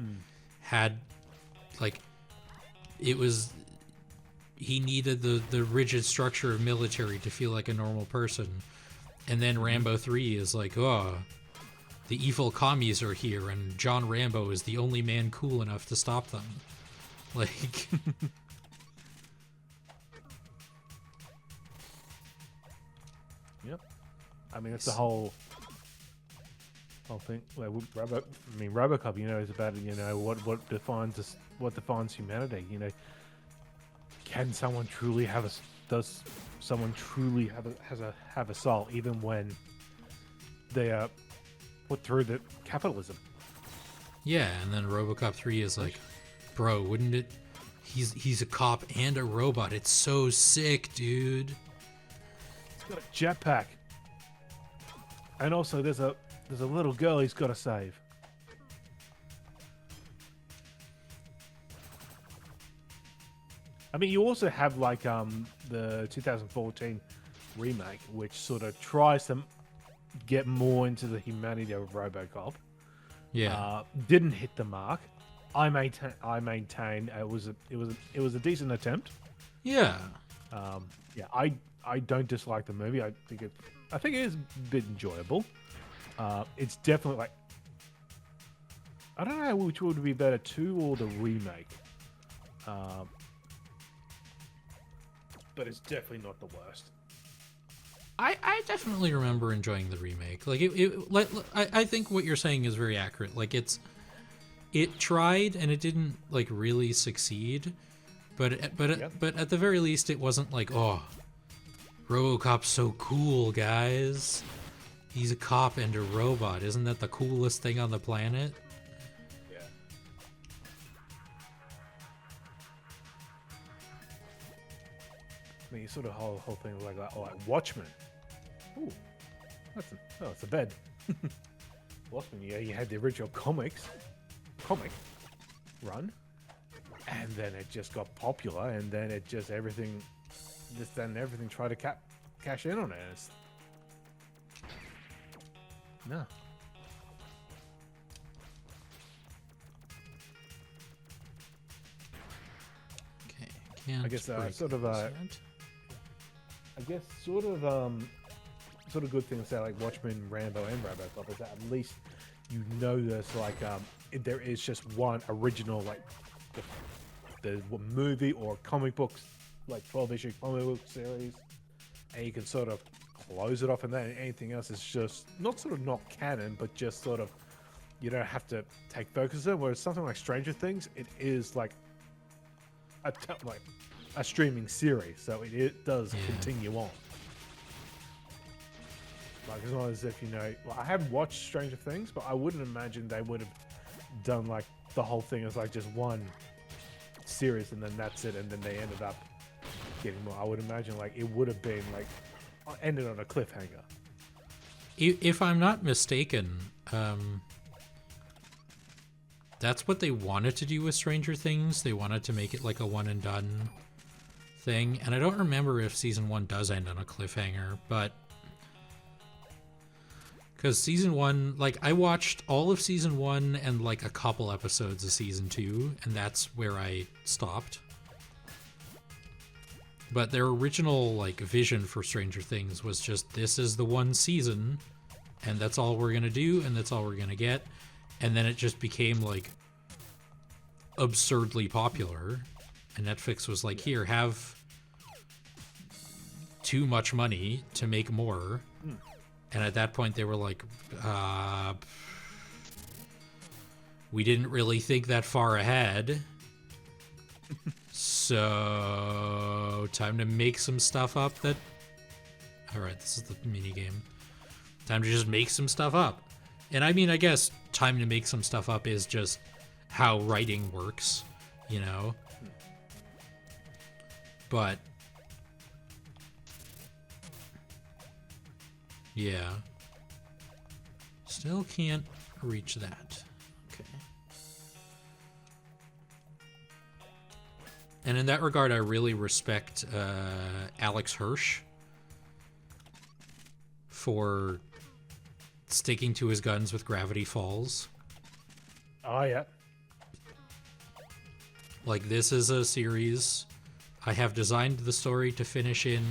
[SPEAKER 1] had like, it was, he needed the rigid structure of military to feel like a normal person. And then Rambo 3 is like, oh, the evil commies are here, and John Rambo is the only man cool enough to stop them. Like,
[SPEAKER 3] Yep. I mean, it's the whole thing. Like, RoboCop, you know, is about, you know, what defines humanity. You know, can someone truly does someone truly have a soul, even when they are put through the capitalism?
[SPEAKER 1] yeah, and then RoboCop 3 is like, bro, wouldn't it? He's a cop and a robot. It's so sick, dude.
[SPEAKER 3] He's got a jetpack, and also there's a little girl he's got to save. I mean, you also have like the 2014 remake, which sort of tries to get more into the humanity of RoboCop.
[SPEAKER 1] Yeah.
[SPEAKER 3] Didn't hit the mark. I maintain it was a decent attempt.
[SPEAKER 1] Yeah.
[SPEAKER 3] Yeah, I don't dislike the movie. I think it is a bit enjoyable. It's definitely like, I don't know which would be better, 2 or the remake. But it's definitely not the worst.
[SPEAKER 1] I definitely remember enjoying the remake. Like I think what you're saying is very accurate. Like it tried and it didn't like really succeed, but at the very least it wasn't like, oh, RoboCop's so cool, guys. He's a cop and a robot. Isn't that the coolest thing on the planet?
[SPEAKER 3] Yeah. I mean, sort of whole thing was like Watchmen. Ooh, it's a bed. Watchmen, yeah, you had the original comic run, and then it just got popular, and then everything tried to cash in on it. No.
[SPEAKER 1] Okay. Can't
[SPEAKER 3] I guess
[SPEAKER 1] break
[SPEAKER 3] sort of
[SPEAKER 1] this yet.
[SPEAKER 3] Sort of good thing to say like Watchmen, Rambo, and RoboCop is that at least you know there's like there is just one original like the movie or comic books, like 12-issue comic book series, and you can sort of close it off, and then anything else is just not canon, but just sort of, you don't have to take focus on. Whereas something like Stranger Things, it is like a a streaming series, so it does continue on. Like, it's not as if, well, I have watched Stranger Things, but I wouldn't imagine they would have done like the whole thing as like just one series and then that's it, and then they ended up getting more. I would imagine like it would have been like ended on a cliffhanger.
[SPEAKER 1] If I'm not mistaken, that's what they wanted to do with Stranger Things. They wanted to make it like a one and done thing, and I don't remember if season 1 does end on a cliffhanger, but because season 1, like, I watched all of season 1 and like a couple episodes of season 2, and that's where I stopped. But their original like vision for Stranger Things was just, this is the one season, and that's all we're gonna do, and that's all we're gonna get. And then it just became like absurdly popular, and Netflix was like, here, have too much money to make more. And at that point they were like, we didn't really think that far ahead. So time to make some stuff up that... Alright, this is the mini game. Time to just make some stuff up. And I mean, I guess time to make some stuff up is just how writing works, you know? But... yeah. Still can't reach that. Okay. And in that regard, I really respect Alex Hirsch for sticking to his guns with Gravity Falls.
[SPEAKER 3] Oh, yeah.
[SPEAKER 1] Like, this is a series I have designed the story to finish in...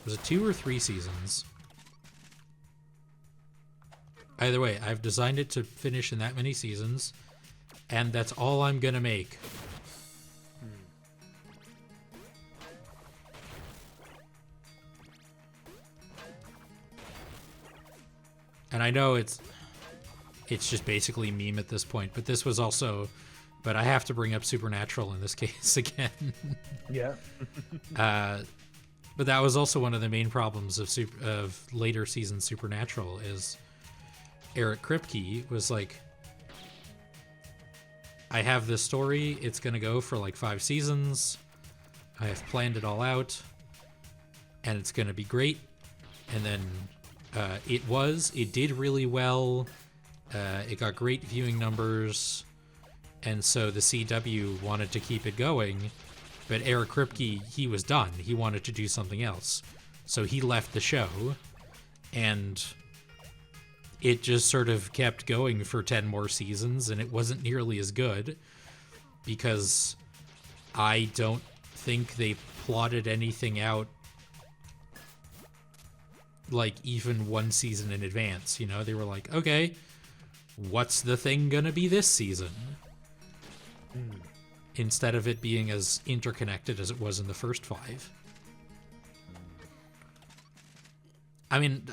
[SPEAKER 1] was it 2 or 3 seasons? Either way, I've designed it to finish in that many seasons, and that's all I'm gonna make. And I know it's just basically meme at this point, but this was also... but I have to bring up Supernatural in this case again.
[SPEAKER 3] Yeah.
[SPEAKER 1] But that was also one of the main problems of later season Supernatural is Eric Kripke was like, I have this story, it's going to go for like 5 seasons, I have planned it all out, and it's going to be great. And then it did really well, it got great viewing numbers, and so the CW wanted to keep it going. But Eric Kripke, he was done. He wanted to do something else. So he left the show, and it just sort of kept going for 10 more seasons, and it wasn't nearly as good because I don't think they plotted anything out like even 1 season in advance. You know, they were like, okay, what's the thing gonna be this season? Instead of it being as interconnected as it was in the first 5. I mean,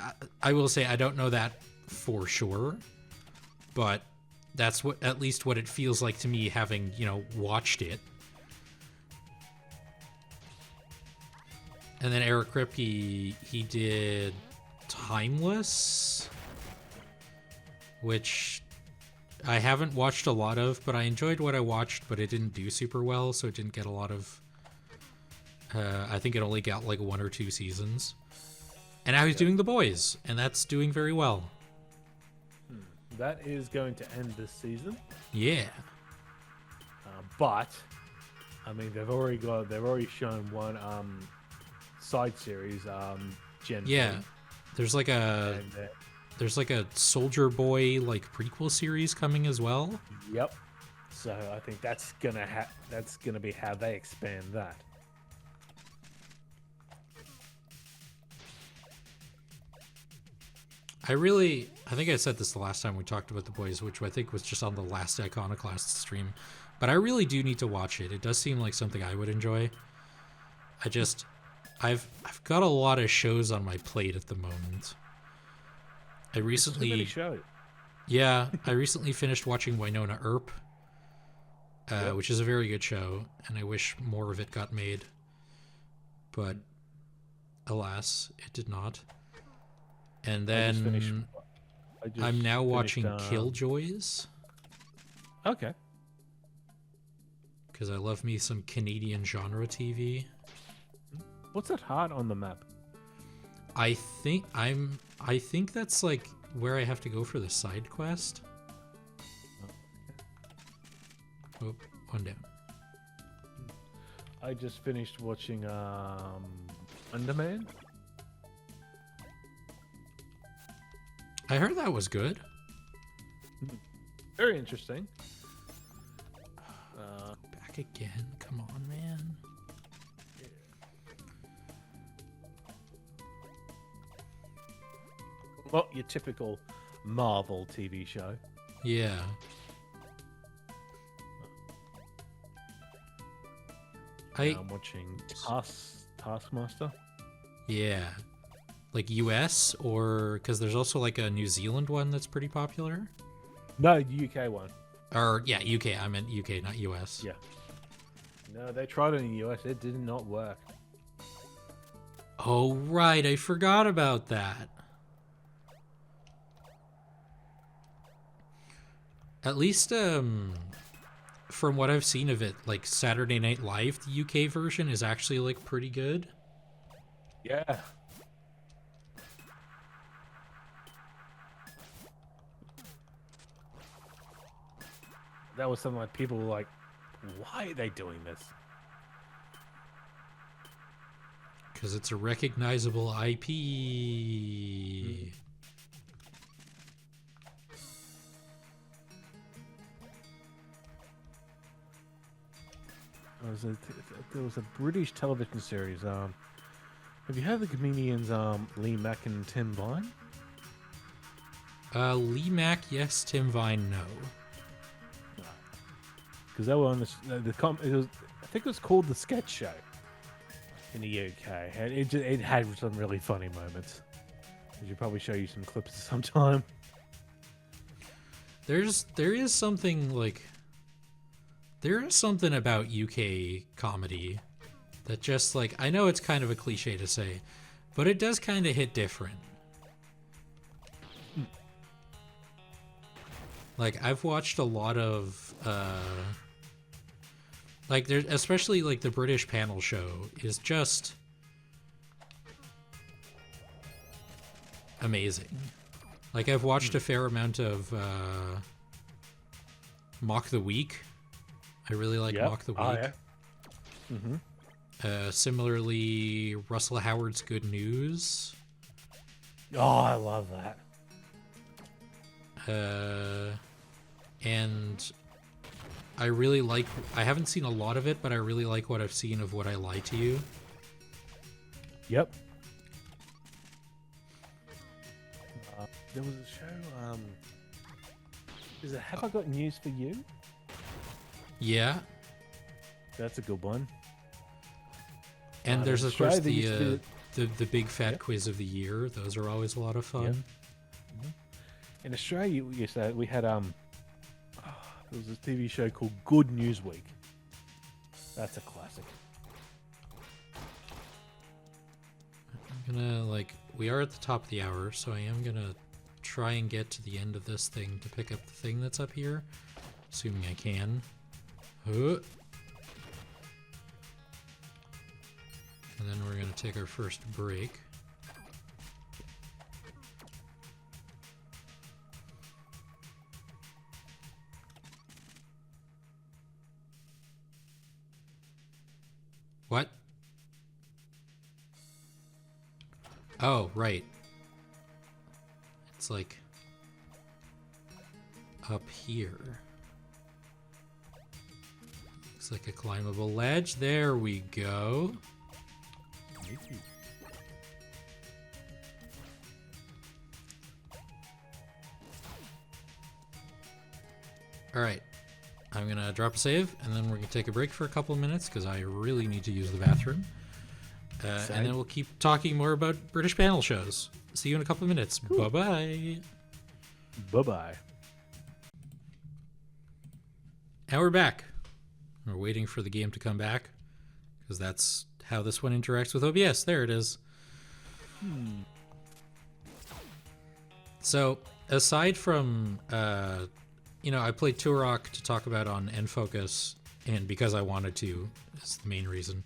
[SPEAKER 1] I will say I don't know that for sure, but that's what, at least what it feels like to me, having, you know, watched it. And then Eric Kripke, he did Timeless, which I haven't watched a lot of, but I enjoyed what I watched, but it didn't do super well, so it didn't get a lot of... I think it only got like 1 or 2 seasons. And now he's doing The Boys, and that's doing very well.
[SPEAKER 3] That is going to end this season.
[SPEAKER 1] Yeah.
[SPEAKER 3] But, I mean, they've already shown one side series, Gen 3.
[SPEAKER 1] Yeah. There's like a... There's like a Soldier Boy like prequel series coming as well.
[SPEAKER 3] Yep. So I think that's gonna be how they expand that.
[SPEAKER 1] I think I said this the last time we talked about The Boys, which I think was just on the last Iconoclasts stream, but I really do need to watch it. It does seem like something I would enjoy. I've got a lot of shows on my plate at the moment. I recently finished watching Winona Earp. which is a very good show, and I wish more of it got made. But alas, it did not. And then I'm now watching Killjoys.
[SPEAKER 3] Okay.
[SPEAKER 1] Because I love me some Canadian genre TV.
[SPEAKER 3] What's that heart on the map?
[SPEAKER 1] I think that's like where I have to go for the side quest. Oh, one down.
[SPEAKER 3] I just finished watching Underman.
[SPEAKER 1] I heard that was good.
[SPEAKER 3] Very interesting.
[SPEAKER 1] Back again? Come on, man.
[SPEAKER 3] Not your typical Marvel TV show.
[SPEAKER 1] Yeah.
[SPEAKER 3] I'm watching Taskmaster.
[SPEAKER 1] Yeah. Like US, or because there's also like a New Zealand one that's pretty popular.
[SPEAKER 3] No, UK one.
[SPEAKER 1] Or yeah, UK. I meant UK, not US.
[SPEAKER 3] Yeah. No, they tried it in the US. It did not work.
[SPEAKER 1] Oh right, I forgot about that. At least from what I've seen of it, like Saturday Night Live, the UK version is actually like pretty good.
[SPEAKER 3] Yeah. That was something like people were like, why are they doing this?
[SPEAKER 1] Because it's a recognizable IP.
[SPEAKER 3] There was a British television series. Have you heard of the comedians Lee Mack and Tim Vine?
[SPEAKER 1] Lee Mack, yes. Tim Vine, no.
[SPEAKER 3] Because they were on it was, I think it was called The Sketch Show in the UK, and it had some really funny moments. I should probably show you some clips sometime.
[SPEAKER 1] There is something about UK comedy that just like, I know it's kind of a cliche to say, but it does kind of hit different. Like I've watched a lot of like there's especially like the British panel show is just amazing. Like I've watched a fair amount of Mock the Week. I really like Mock the Week.
[SPEAKER 3] Oh, yeah. Mm-hmm.
[SPEAKER 1] Similarly, Russell Howard's Good News.
[SPEAKER 3] Oh, I love that.
[SPEAKER 1] And I really like, I haven't seen a lot of it, but I really like what I've seen of What I Lie to You.
[SPEAKER 3] Yep. There was a show, is it Have I Got News for You?
[SPEAKER 1] Yeah.
[SPEAKER 3] That's a good one.
[SPEAKER 1] And there's of course the big fat
[SPEAKER 3] Yep.
[SPEAKER 1] quiz of the year. Those are always a lot of fun.
[SPEAKER 3] Yep. In Australia, we had there was this TV show called Good News Week. That's a classic.
[SPEAKER 1] I'm gonna we are at the top of the hour, so I am gonna try and get to the end of this thing to pick up the thing that's up here, assuming I can. And then we're gonna take our first break. What? Oh, right. It's like up here. Looks like a climbable ledge. There we go. All right. I'm going to drop a save, and then we're going to take a break for a couple of minutes because I really need to use the bathroom. And then we'll keep talking more about British panel shows. See you in a couple of minutes. Cool. Bye-bye.
[SPEAKER 3] Bye-bye.
[SPEAKER 1] And we're back. We're waiting for the game to come back because that's how this one interacts with OBS. There it is. So aside from, I played Turok to talk about on N-Focus, and because I wanted to, is the main reason.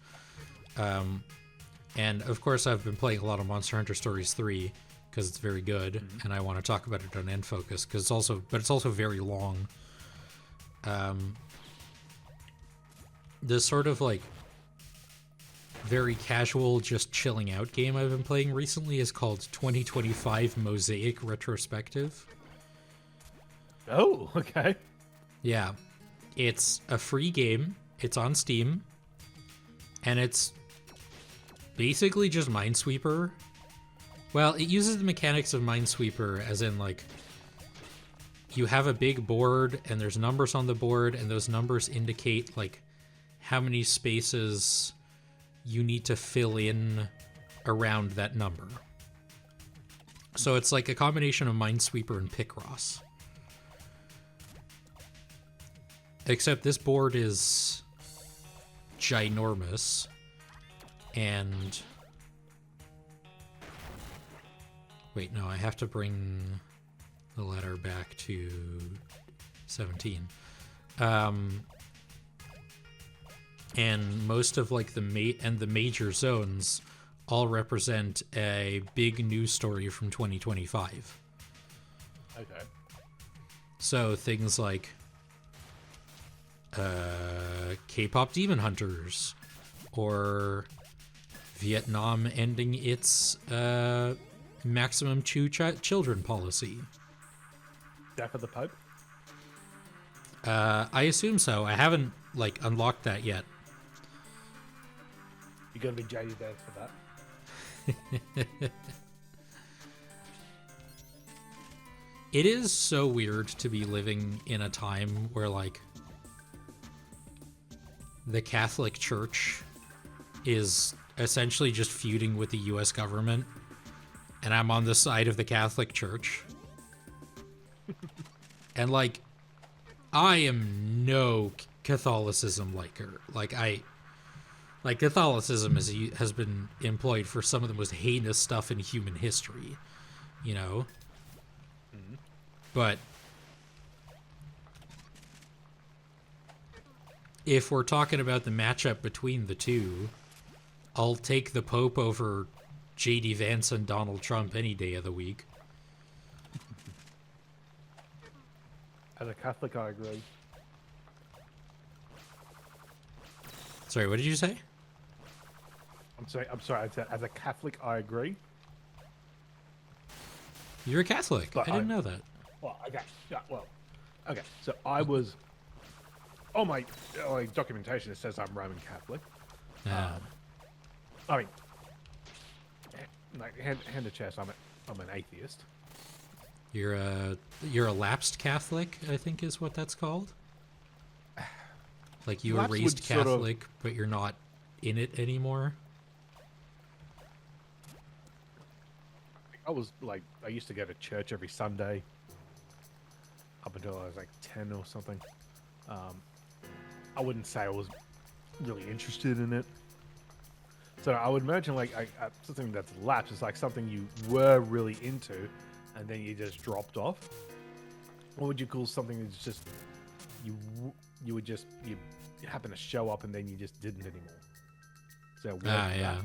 [SPEAKER 1] And of course I've been playing a lot of Monster Hunter Stories 3 because it's very good, and I want to talk about it on N-Focus because it's also very long. The sort of like very casual, just chilling out game I've been playing recently is called 2025 Mosaic Retrospective.
[SPEAKER 3] Oh, okay.
[SPEAKER 1] Yeah. It's a free game. It's on Steam. And it's basically just Minesweeper. Well, it uses the mechanics of Minesweeper as in, like, you have a big board and there's numbers on the board, and those numbers indicate, like, how many spaces you need to fill in around that number. So it's like a combination of Minesweeper and Picross. Except this board is ginormous, and... Wait, no, I have to bring the letter back to 17. And most of like the major zones all represent a big news story from 2025.
[SPEAKER 3] Okay.
[SPEAKER 1] So things like K-pop Demon Hunters, or Vietnam ending its maximum two children policy.
[SPEAKER 3] Death of the Pope?
[SPEAKER 1] I assume so. I haven't like unlocked that yet.
[SPEAKER 3] You're gonna be JD dead for that.
[SPEAKER 1] It is so weird to be living in a time where, like, the Catholic Church is essentially just feuding with the US government, and I'm on the side of the Catholic Church. And, like, I am no Catholicism liker. Like, Catholicism has been employed for some of the most heinous stuff in human history, you know?
[SPEAKER 3] Mm-hmm.
[SPEAKER 1] But if we're talking about the matchup between the two, I'll take the Pope over J.D. Vance and Donald Trump any day of the week.
[SPEAKER 3] As a Catholic, I agree.
[SPEAKER 1] Sorry, what did you say?
[SPEAKER 3] I'm sorry. As a Catholic, I agree.
[SPEAKER 1] You're a Catholic.
[SPEAKER 3] But
[SPEAKER 1] I didn't know that.
[SPEAKER 3] Well, okay. Yeah, well, okay. So I was. On my documentation, it says I'm Roman Catholic. I mean, like hand to chest, I'm an atheist.
[SPEAKER 1] You're a lapsed Catholic, I think is what that's called. Like you were
[SPEAKER 3] Lapsed
[SPEAKER 1] raised
[SPEAKER 3] would sort of-
[SPEAKER 1] Catholic, but you're not in it anymore.
[SPEAKER 3] I used to go to church every Sunday up until I was like 10 or something. I wouldn't say I was really interested in it. So I would imagine like something that's lapsed is like something you were really into and then you just dropped off. What would you call something that's just you happen to show up and then you just didn't anymore? So
[SPEAKER 1] Yeah.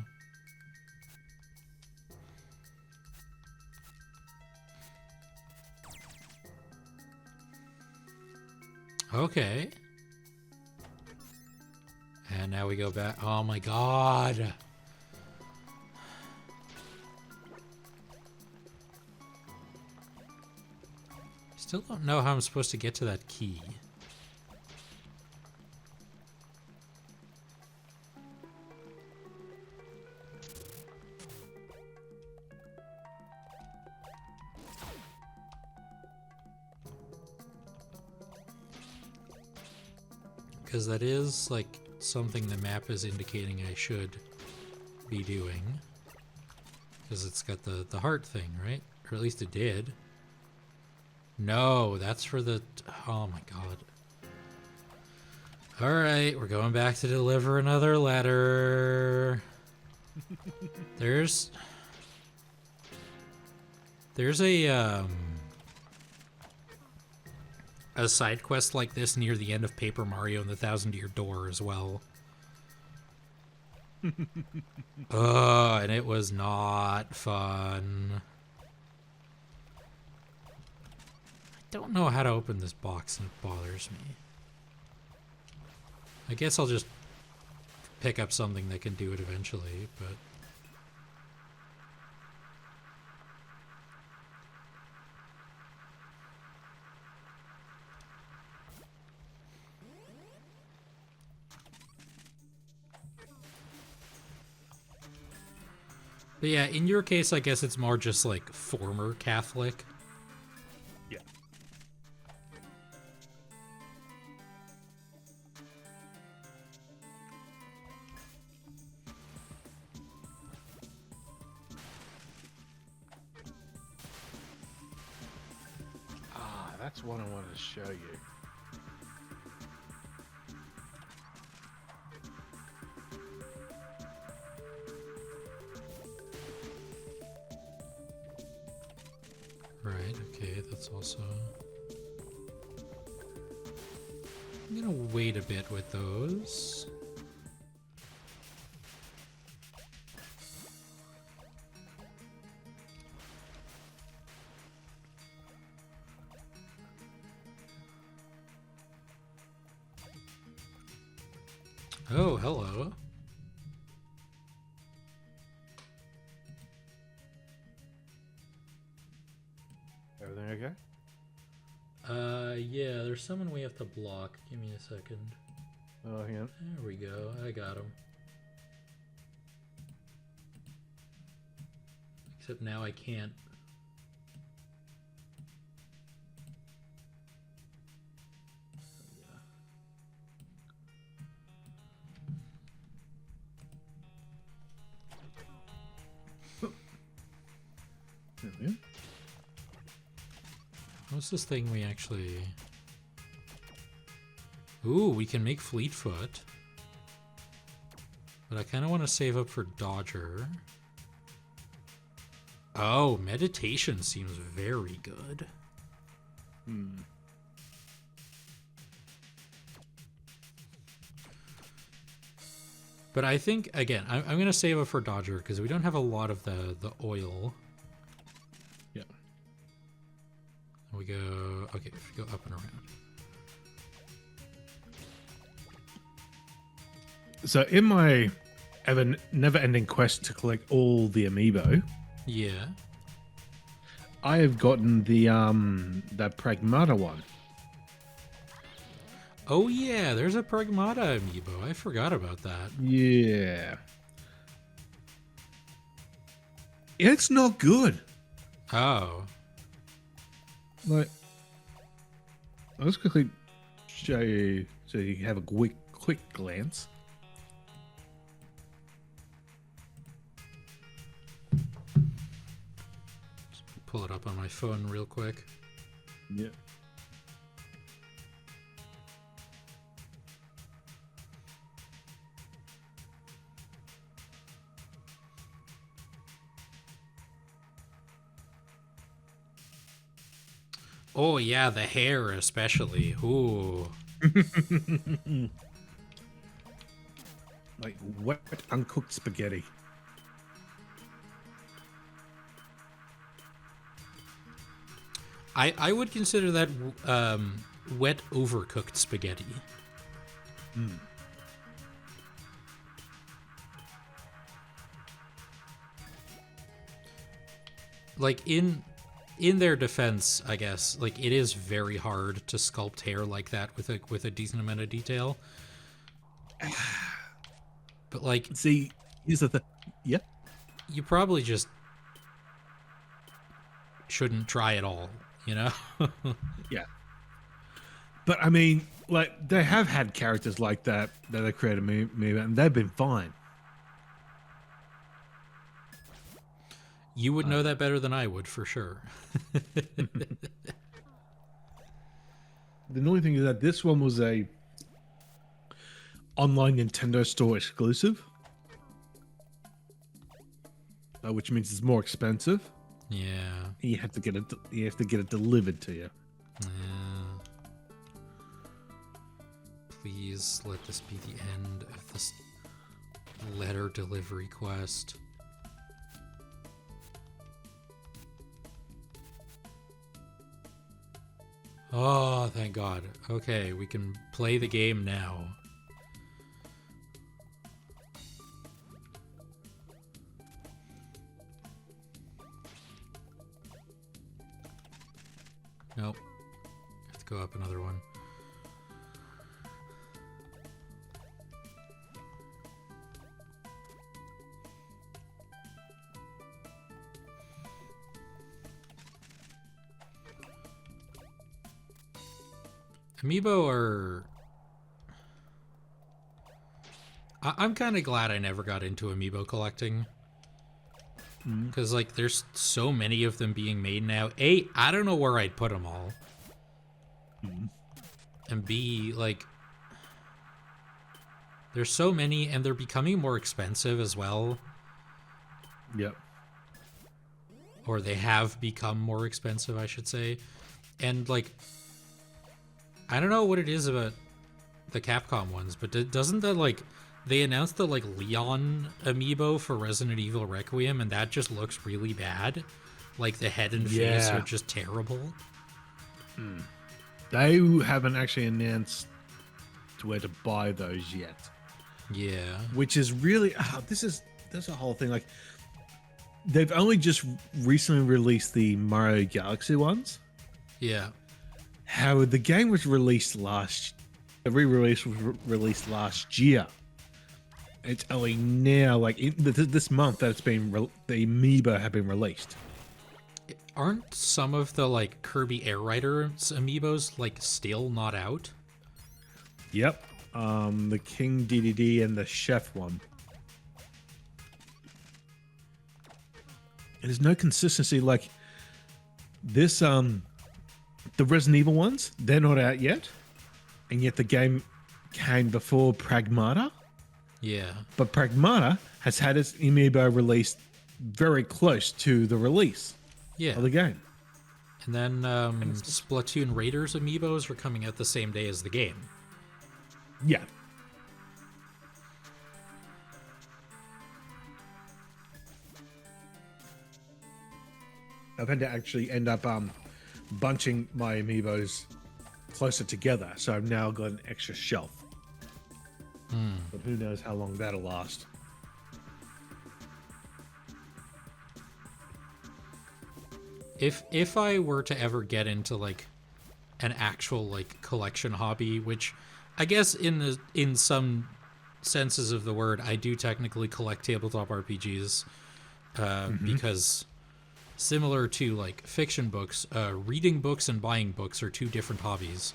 [SPEAKER 1] Okay. And now we go back. Oh my god. Still don't know how I'm supposed to get to that key. Because that is, like, something the map is indicating I should be doing. Because it's got the heart thing, right? Or at least it did. No, that's for the... Oh my god. All right, we're going back to deliver another letter. There's a side quest like this near the end of Paper Mario and the Thousand Year Door as well. And it was not fun. I don't know how to open this box and it bothers me. I guess I'll just pick up something that can do it eventually, but... But yeah, in your case, I guess it's more just like former Catholic.
[SPEAKER 3] Yeah. Ah, that's what I wanted to show you.
[SPEAKER 1] Right, okay, that's also... I'm gonna wait a bit with those. Oh, hello.
[SPEAKER 3] Everything okay?
[SPEAKER 1] Yeah, there's someone we have to block. Give me a second.
[SPEAKER 3] Oh, hang on.
[SPEAKER 1] There we go. I got him. Except now I can't.
[SPEAKER 3] There we go.
[SPEAKER 1] What's this thing we actually... Ooh, we can make Fleetfoot. But I kind of want to save up for Dodger. Oh, Meditation seems very good. But I think, again, I'm going to save up for Dodger because we don't have a lot of the oil.
[SPEAKER 2] Yeah.
[SPEAKER 1] We go... Okay, if we go up and around.
[SPEAKER 2] So in my never-ending quest to collect all the amiibo,
[SPEAKER 1] Yeah.
[SPEAKER 2] I have gotten the that Pragmata one.
[SPEAKER 1] Oh, yeah, there's a Pragmata amiibo. I forgot about that.
[SPEAKER 2] Yeah. It's not good.
[SPEAKER 1] Oh.
[SPEAKER 2] Like, I'll just quickly show you so you can have a quick glance.
[SPEAKER 1] Pull it up on my phone real quick.
[SPEAKER 2] Yeah.
[SPEAKER 1] Oh, yeah, the hair especially. Ooh.
[SPEAKER 2] Like wet, uncooked spaghetti.
[SPEAKER 1] I would consider that wet, overcooked spaghetti. Like, in their defense, I guess, like, it is very hard to sculpt hair like that with a decent amount of detail. But, like,
[SPEAKER 2] See, here's the thing. Yeah.
[SPEAKER 1] you probably just shouldn't try at all, you know?
[SPEAKER 2] Yeah. But I mean, like, they have had characters like that they created me, and they've been fine.
[SPEAKER 1] You would know that better than I would, for sure.
[SPEAKER 2] The annoying thing is that this one was a online Nintendo Store exclusive, which means it's more expensive.
[SPEAKER 1] Yeah.
[SPEAKER 2] You have to get it. You have to get it delivered to you.
[SPEAKER 1] Please let this be the end of this letter delivery quest. Oh, thank God. Okay, we can play the game now. Nope. Have to go up another one. Amiibo are... I'm kind of glad I never got into Amiibo collecting. Because, like, there's so many of them being made now. A, I don't know where I'd put them all. And B, like... There's so many, and they're becoming more expensive as well.
[SPEAKER 2] Yep.
[SPEAKER 1] Or they have become more expensive, I should say. And, like... I don't know what it is about the Capcom ones, but doesn't that, like... They announced the, like, Leon amiibo for Resident Evil Requiem, and that just looks really bad. Like, the head and face are just terrible.
[SPEAKER 2] They haven't actually announced where to buy those yet.
[SPEAKER 1] Yeah.
[SPEAKER 2] Which is really... There's a whole thing, like... They've only just recently released the Mario Galaxy ones.
[SPEAKER 1] Yeah.
[SPEAKER 2] How the game was released the re-release was released last year. It's only now, like this month, that it's been the amiibo have been released.
[SPEAKER 1] Aren't some of the like Kirby Air Riders amiibos like still not out?
[SPEAKER 2] Yep, the King DDD and the Chef one. There's no consistency. Like this, the Resident Evil ones, they're not out yet, and yet the game came before Pragmata.
[SPEAKER 1] Yeah.
[SPEAKER 2] But Pragmata has had its amiibo released very close to the release of the game.
[SPEAKER 1] And then Splatoon Raiders amiibos were coming out the same day as the game.
[SPEAKER 2] Yeah. I've had to actually end up bunching my amiibos closer together, so I've now got an extra shelf. But who knows how long that'll last.
[SPEAKER 1] If I were to ever get into like an actual like collection hobby, which I guess in some senses of the word, I do technically collect tabletop RPGs, because similar to like fiction books, reading books and buying books are two different hobbies.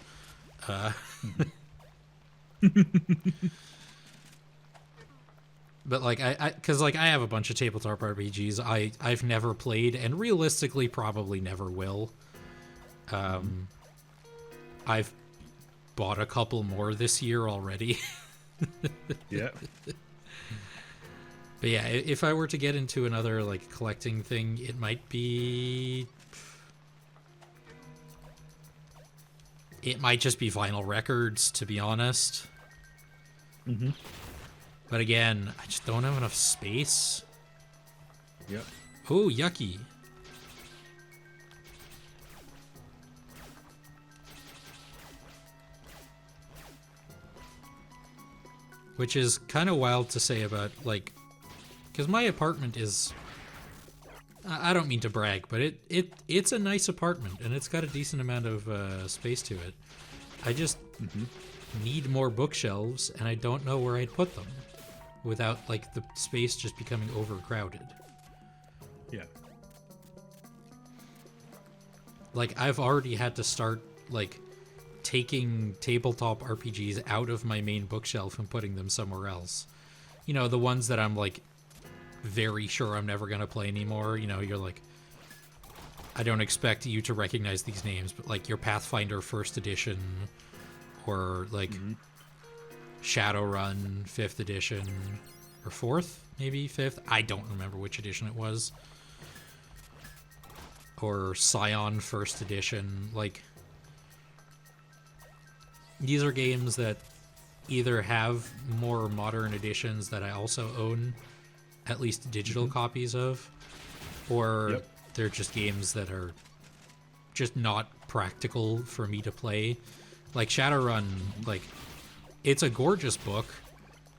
[SPEAKER 1] But like because like I have a bunch of tabletop RPGs I've never played and realistically probably never will. I've bought a couple more this year already.
[SPEAKER 2] Yeah.
[SPEAKER 1] But yeah, if I were to get into another like collecting thing, it might just be vinyl records, to be honest. But again, I just don't have enough space.
[SPEAKER 2] Yep.
[SPEAKER 1] Oh, yucky. Which is kind of wild to say about, like, because my apartment is, I don't mean to brag, but it's a nice apartment, and it's got a decent amount of space to it. I just need more bookshelves, and I don't know where I'd put them without, like, the space just becoming overcrowded.
[SPEAKER 2] Yeah.
[SPEAKER 1] Like, I've already had to start, like, taking tabletop RPGs out of my main bookshelf and putting them somewhere else. You know, the ones that I'm, like, very sure I'm never going to play anymore. You know, you're like, I don't expect you to recognize these names, but, like, your Pathfinder 1st edition, or, like, Shadowrun 5th edition, or 4th, maybe 5th. I don't remember which edition it was. Or Scion 1st edition. Like, these are games that either have more modern editions that I also own, at least digital copies of, or they're just games that are just not practical for me to play. Like Shadowrun, like, it's a gorgeous book,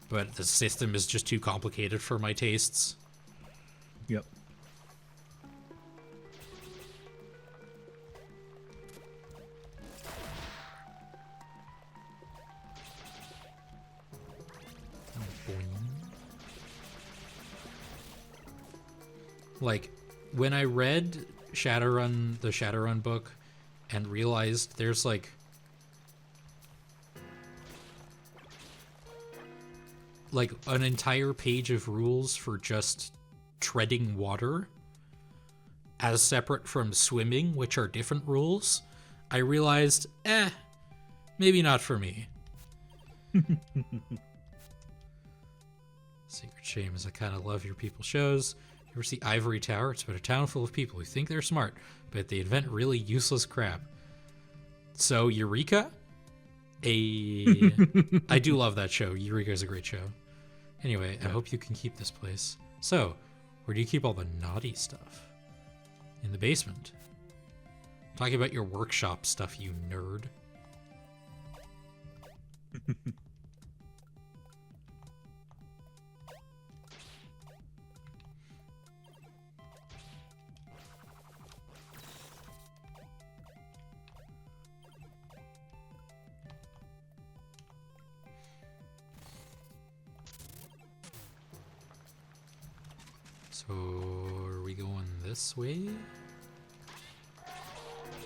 [SPEAKER 1] but the system is just too complicated for my tastes.
[SPEAKER 2] Yep.
[SPEAKER 1] Like, when I read Shadowrun, the Shadowrun book, and realized there's like an entire page of rules for just treading water as separate from swimming, which are different rules, I realized, maybe not for me. Secret shame is I kind of love your people shows. You ever see Ivory Tower? It's about a town full of people who think they're smart, but they invent really useless crap. So, Eureka? I do love that show. Eureka is a great show. Anyway, I hope you can keep this place. So, where do you keep all the naughty stuff? In the basement. Talking about your workshop stuff, you nerd. So, are we going this way?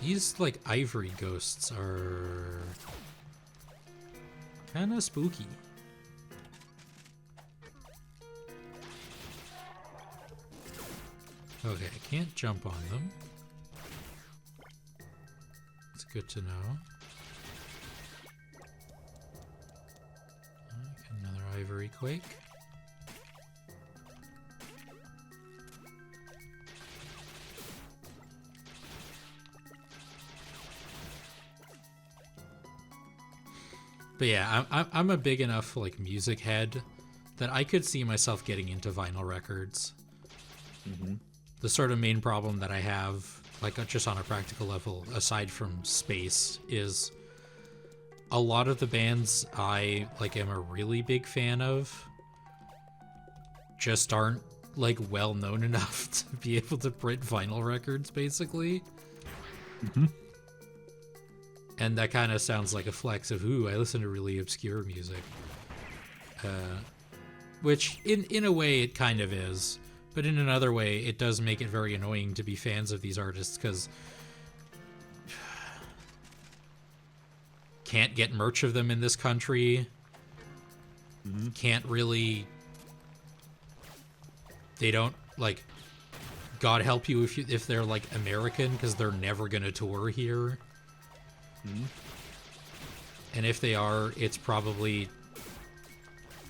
[SPEAKER 1] These, like, ivory ghosts are kind of spooky. Okay, I can't jump on them. It's good to know. Okay, another ivory quake. But yeah, I'm a big enough like music head that I could see myself getting into vinyl records.
[SPEAKER 2] Mm-hmm.
[SPEAKER 1] The sort of main problem that I have, like just on a practical level, aside from space, is a lot of the bands I like am a really big fan of just aren't like well known enough to be able to print vinyl records, basically.
[SPEAKER 2] Mm-hmm.
[SPEAKER 1] And that kind of sounds like a flex of, ooh, I listen to really obscure music. Which, in a way, it kind of is. But in another way, it does make it very annoying to be fans of these artists, because can't get merch of them in this country.
[SPEAKER 2] Mm-hmm.
[SPEAKER 1] Can't really... They don't, like... God help you if they're, like, American, because they're never going to tour here.
[SPEAKER 2] Mm-hmm.
[SPEAKER 1] And if they are, it's probably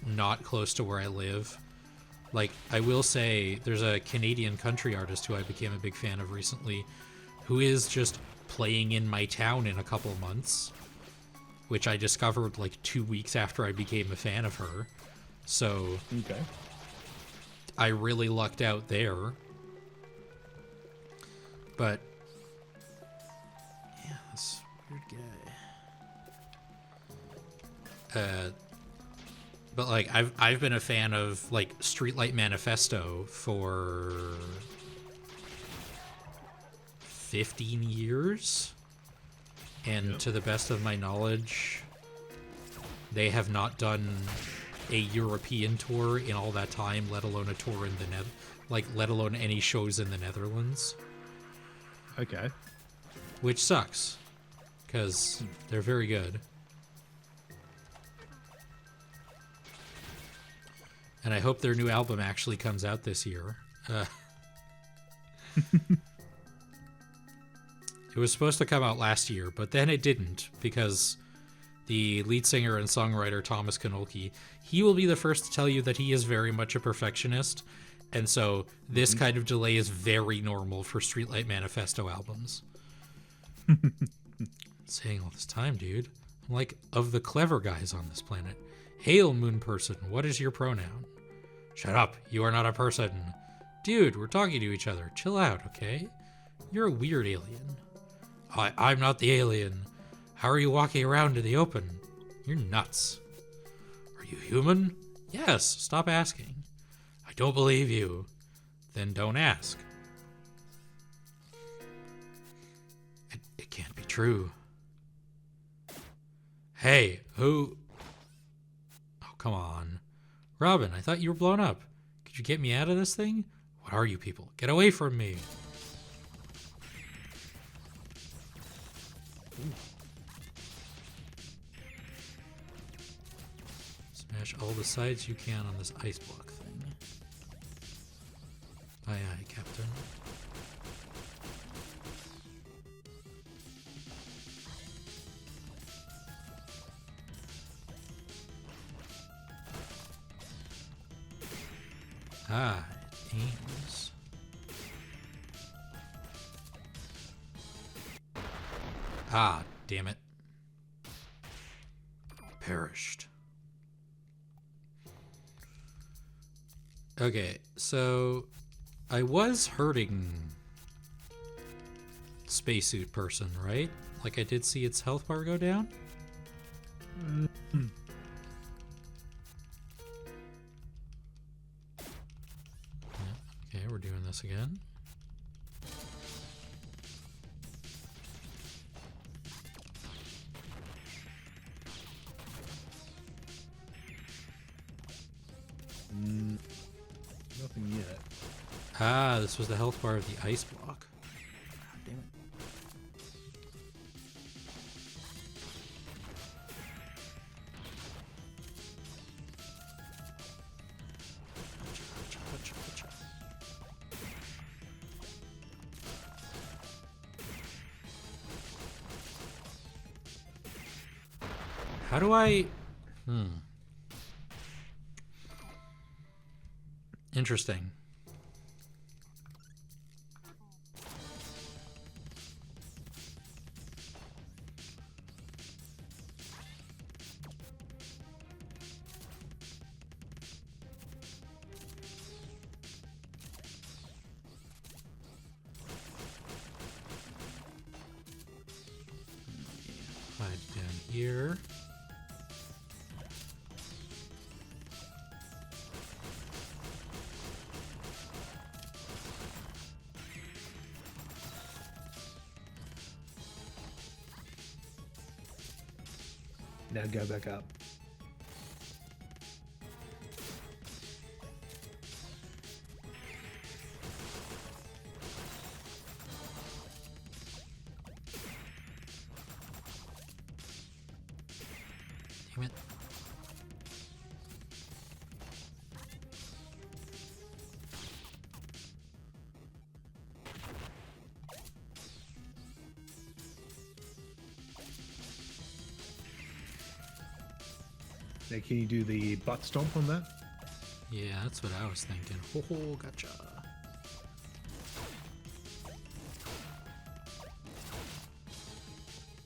[SPEAKER 1] not close to where I live. Like, I will say, there's a Canadian country artist who I became a big fan of recently, who is just playing in my town in a couple months, which I discovered like 2 weeks after I became a fan of her. So,
[SPEAKER 2] okay.
[SPEAKER 1] I really lucked out there. But yeah, this weird guy. But like I've been a fan of like Streetlight Manifesto for 15 years, and to the best of my knowledge, they have not done a European tour in all that time, let alone a tour in the let alone any shows in the Netherlands.
[SPEAKER 2] Okay.
[SPEAKER 1] Which sucks, because they're very good. And I hope their new album actually comes out this year. It was supposed to come out last year, but then it didn't, because the lead singer and songwriter Thomas Konolke, he will be the first to tell you that he is very much a perfectionist. And so this kind of delay is very normal for Streetlight Manifesto albums. Saying all this time, dude. I'm like, of the clever guys on this planet. Hail, moon person, what is your pronoun? Shut up, you are not a person. Dude, we're talking to each other. Chill out, okay? You're a weird alien. I'm not the alien. How are you walking around in the open? You're nuts. Are you human? Yes, stop asking. I don't believe you. Then don't ask. It can't be true. Hey, who? Oh, come on. Robin, I thought you were blown up. Could you get me out of this thing? What are you people? Get away from me. Ooh. Smash all the sides you can on this ice block thing. Aye, aye, Captain. Ah, it aims. Ah, damn it. Perished. Okay, so I was hurting spacesuit person, right? Like I did see its health bar go down? Okay, we're doing this again.
[SPEAKER 2] Nothing yet.
[SPEAKER 1] Ah, this was the health bar of the ice block. God damn it. How do I... Interesting. Hide down here.
[SPEAKER 2] Now go back up.
[SPEAKER 1] Damn it.
[SPEAKER 2] Now, can you do the butt stomp on that?
[SPEAKER 1] Yeah, that's what I was thinking. Ho ho, gotcha.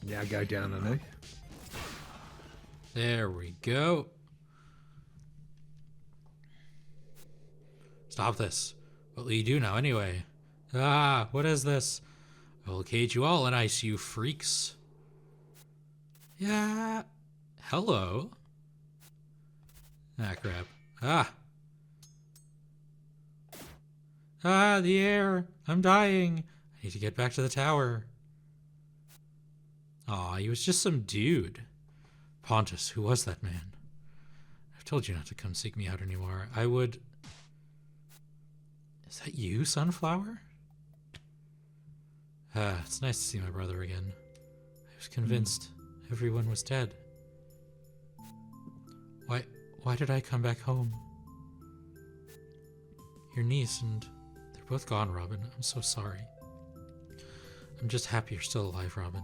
[SPEAKER 2] Now go down underneath.
[SPEAKER 1] There we go. Stop this. What will you do now anyway? Ah, what is this? I will cage you all and ice you freaks. Yeah. Hello. Ah, crap. Ah. Ah, the air. I'm dying. I need to get back to the tower. Aw, he was just some dude. Pontus, who was that man? I've told you not to come seek me out anymore. I would... Is that you, Sunflower? Ah, it's nice to see my brother again. I was convinced everyone was dead. Why did I come back home? Your niece and... They're both gone, Robin. I'm so sorry. I'm just happy you're still alive, Robin.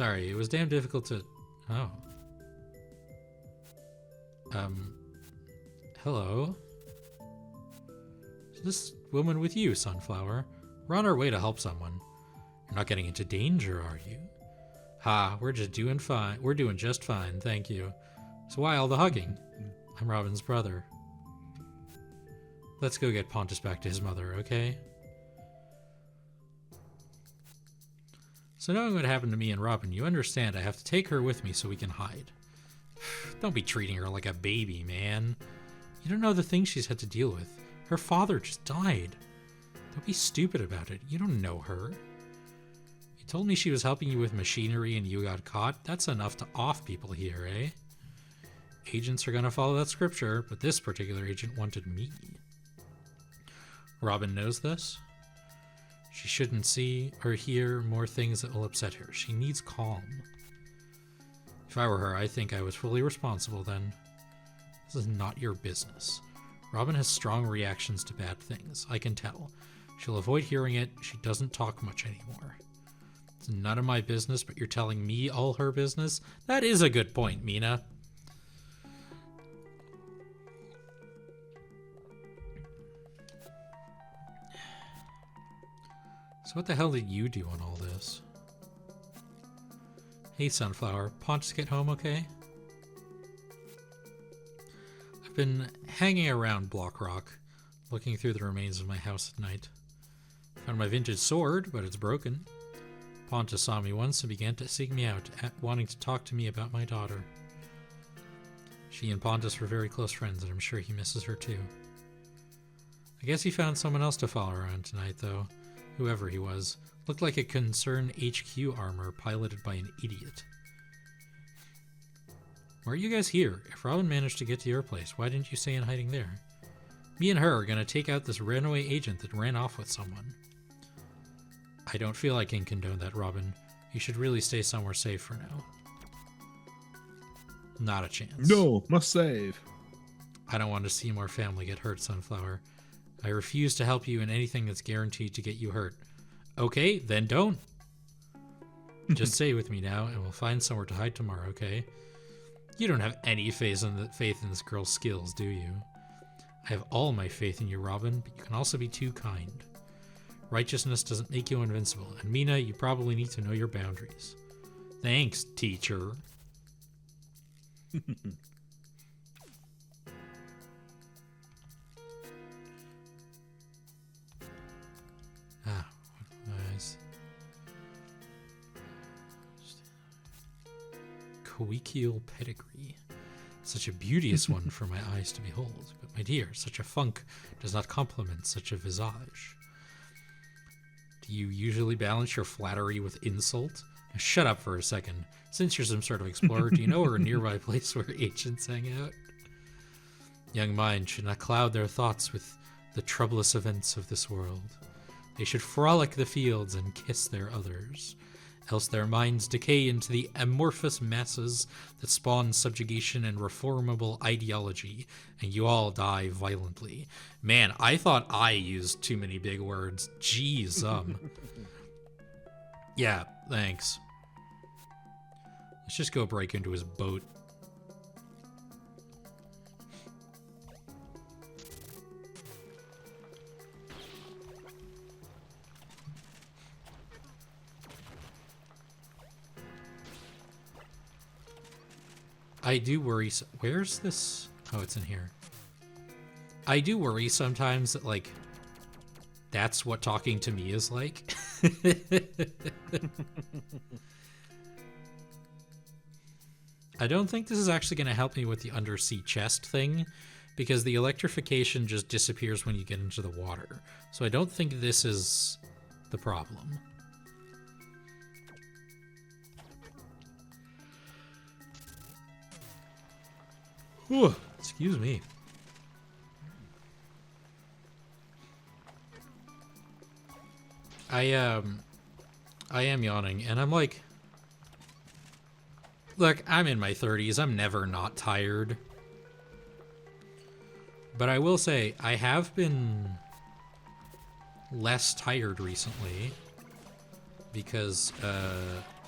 [SPEAKER 1] Sorry, it was damn difficult to... Oh. Hello? Is this woman with you, Sunflower? We're on our way to help someone. You're not getting into danger, are you? Ha, we're just doing fine. We're doing just fine, thank you. So why all the hugging? I'm Robin's brother. Let's go get Pontus back to his mother, okay? So knowing what happened to me and Robin, you understand I have to take her with me so we can hide. Don't be treating her like a baby, man. You don't know the things she's had to deal with. Her father just died. Don't be stupid about it. You don't know her. You told me she was helping you with machinery and you got caught. That's enough to off people here, eh? Agents are gonna follow that scripture, but this particular agent wanted me. Robin knows this. She shouldn't see or hear more things that will upset her. She needs calm. If I were her, I think I was fully responsible then. This is not your business. Robin has strong reactions to bad things. I can tell. She'll avoid hearing it. She doesn't talk much anymore. It's none of my business, but you're telling me all her business? That is a good point, Mina. So what the hell did you do on all this? Hey, Sunflower. Pontus get home okay? I've been hanging around Block Rock, looking through the remains of my house at night. Found my vintage sword, but it's broken. Pontus saw me once and began to seek me out, wanting to talk to me about my daughter. She and Pontus were very close friends, and I'm sure he misses her too. I guess he found someone else to follow around tonight, though. Whoever he was. Looked like a Concern HQ armor piloted by an idiot. Why are you guys here? If Robin managed to get to your place, why didn't you stay in hiding there? Me and her are gonna take out this runaway agent that ran off with someone. I don't feel I can condone that, Robin. You should really stay somewhere safe for now. Not a chance.
[SPEAKER 2] No, must save.
[SPEAKER 1] I don't want to see more family get hurt, Sunflower. I refuse to help you in anything that's guaranteed to get you hurt. Okay, then don't. Just stay with me now, and we'll find somewhere to hide tomorrow, okay? You don't have any faith in this girl's skills, do you? I have all my faith in you, Robin, but you can also be too kind. Righteousness doesn't make you invincible, and Mina, you probably need to know your boundaries. Thanks, teacher. Coequial pedigree. Such a beauteous one for my eyes to behold, but my dear, such a funk does not complement such a visage. Do you usually balance your flattery with insult? Shut up for a second. Since you're some sort of explorer, do you know a nearby place where agents hang out? Young minds should not cloud their thoughts with the troublous events of this world. They should frolic the fields and kiss their others, else their minds decay into the amorphous masses that spawn subjugation and reformable ideology, and you all die violently. Man, I thought I used too many big words. Jeez, Yeah, thanks. Let's just go break into his boat. I do worry. Where's this? Oh, it's in here. I do worry sometimes that, like, that's what talking to me is like. I don't think this is actually going to help me with the undersea chest thing, because the electrification just disappears when you get into the water. So I don't think this is the problem. Ooh, excuse me. I am yawning, and I'm like, look, I'm in my 30s. I'm never not tired. But I will say, I have been less tired recently because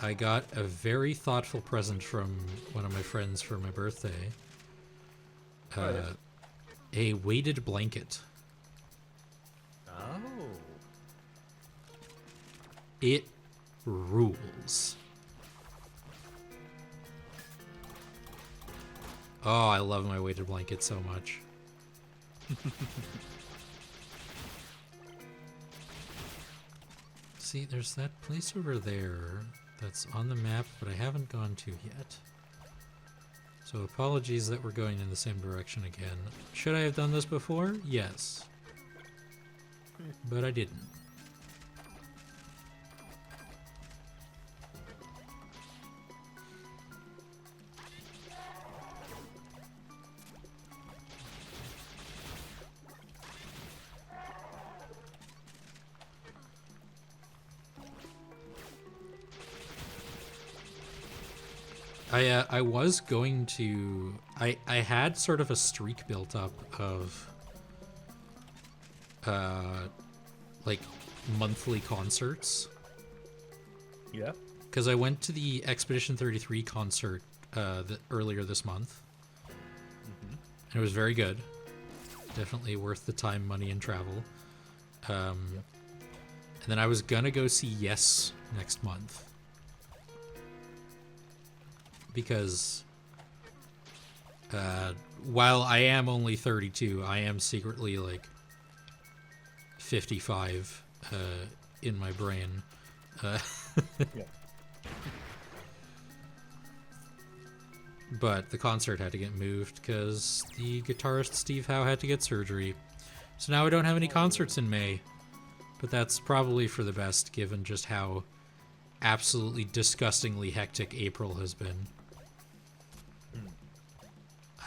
[SPEAKER 1] I got a very thoughtful present from one of my friends for my birthday. A weighted blanket.
[SPEAKER 3] Oh.
[SPEAKER 1] It rules. Oh, I love my weighted blanket so much. See, there's that place over there that's on the map, but I haven't gone to yet. So apologies that we're going in the same direction again. Should I have done this before? Yes. But I didn't. I was going to... I had sort of a streak built up of... like, monthly concerts.
[SPEAKER 3] Yeah.
[SPEAKER 1] Because I went to the Expedition 33 concert earlier this month. And it was very good. Definitely worth the time, money, and travel. And then I was gonna go see Yes next month. Because while I am only 32, I am secretly like 55 in my brain.
[SPEAKER 3] Yeah.
[SPEAKER 1] But the concert had to get moved because the guitarist Steve Howe had to get surgery. So now I don't have any concerts in May. But that's probably for the best given just how absolutely disgustingly hectic April has been.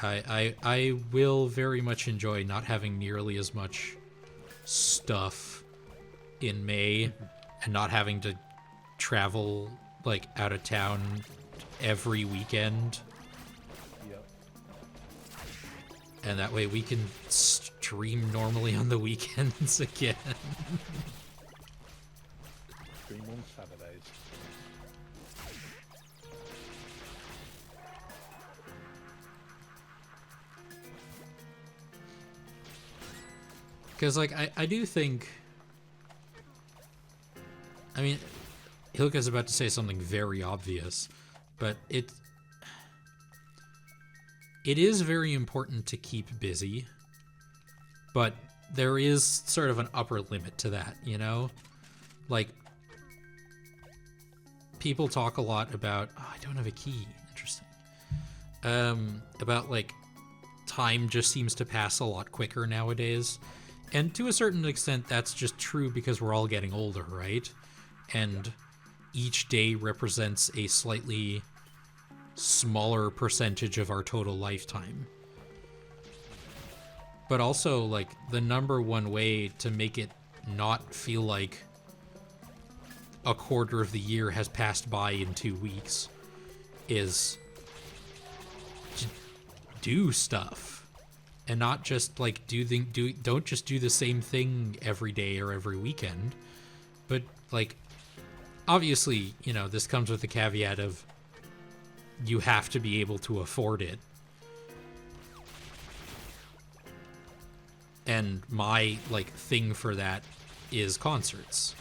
[SPEAKER 1] I will very much enjoy not having nearly as much stuff in May and not having to travel like out of town every weekend.
[SPEAKER 3] Yep.
[SPEAKER 1] And that way we can stream normally on the weekends again.
[SPEAKER 3] Stream on Saturdays.
[SPEAKER 1] Because, like, I do think... I mean, Hilka's about to say something very obvious, but it is very important to keep busy, but there is sort of an upper limit to that, you know? Like, people talk a lot about... Oh, I don't have a key. Interesting. About, like, time just seems to pass a lot quicker nowadays. And to a certain extent, that's just true because we're all getting older, right? And each day represents a slightly smaller percentage of our total lifetime. But also, like, the number one way to make it not feel like a quarter of the year has passed by in 2 weeks is to do stuff. And not just like don't just do the same thing every day or every weekend, but like obviously, you know, this comes with the caveat of you have to be able to afford it. And my like thing for that is concerts.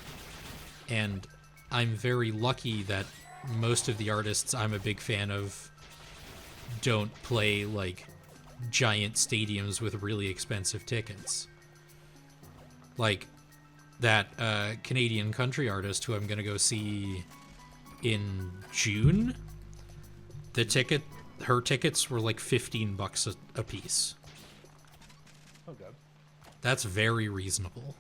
[SPEAKER 1] And I'm very lucky that most of the artists I'm a big fan of don't play like giant stadiums with really expensive tickets. Like that Canadian country artist who I'm gonna go see in June. Her tickets were like $15 a piece.
[SPEAKER 3] Okay.
[SPEAKER 1] That's very reasonable.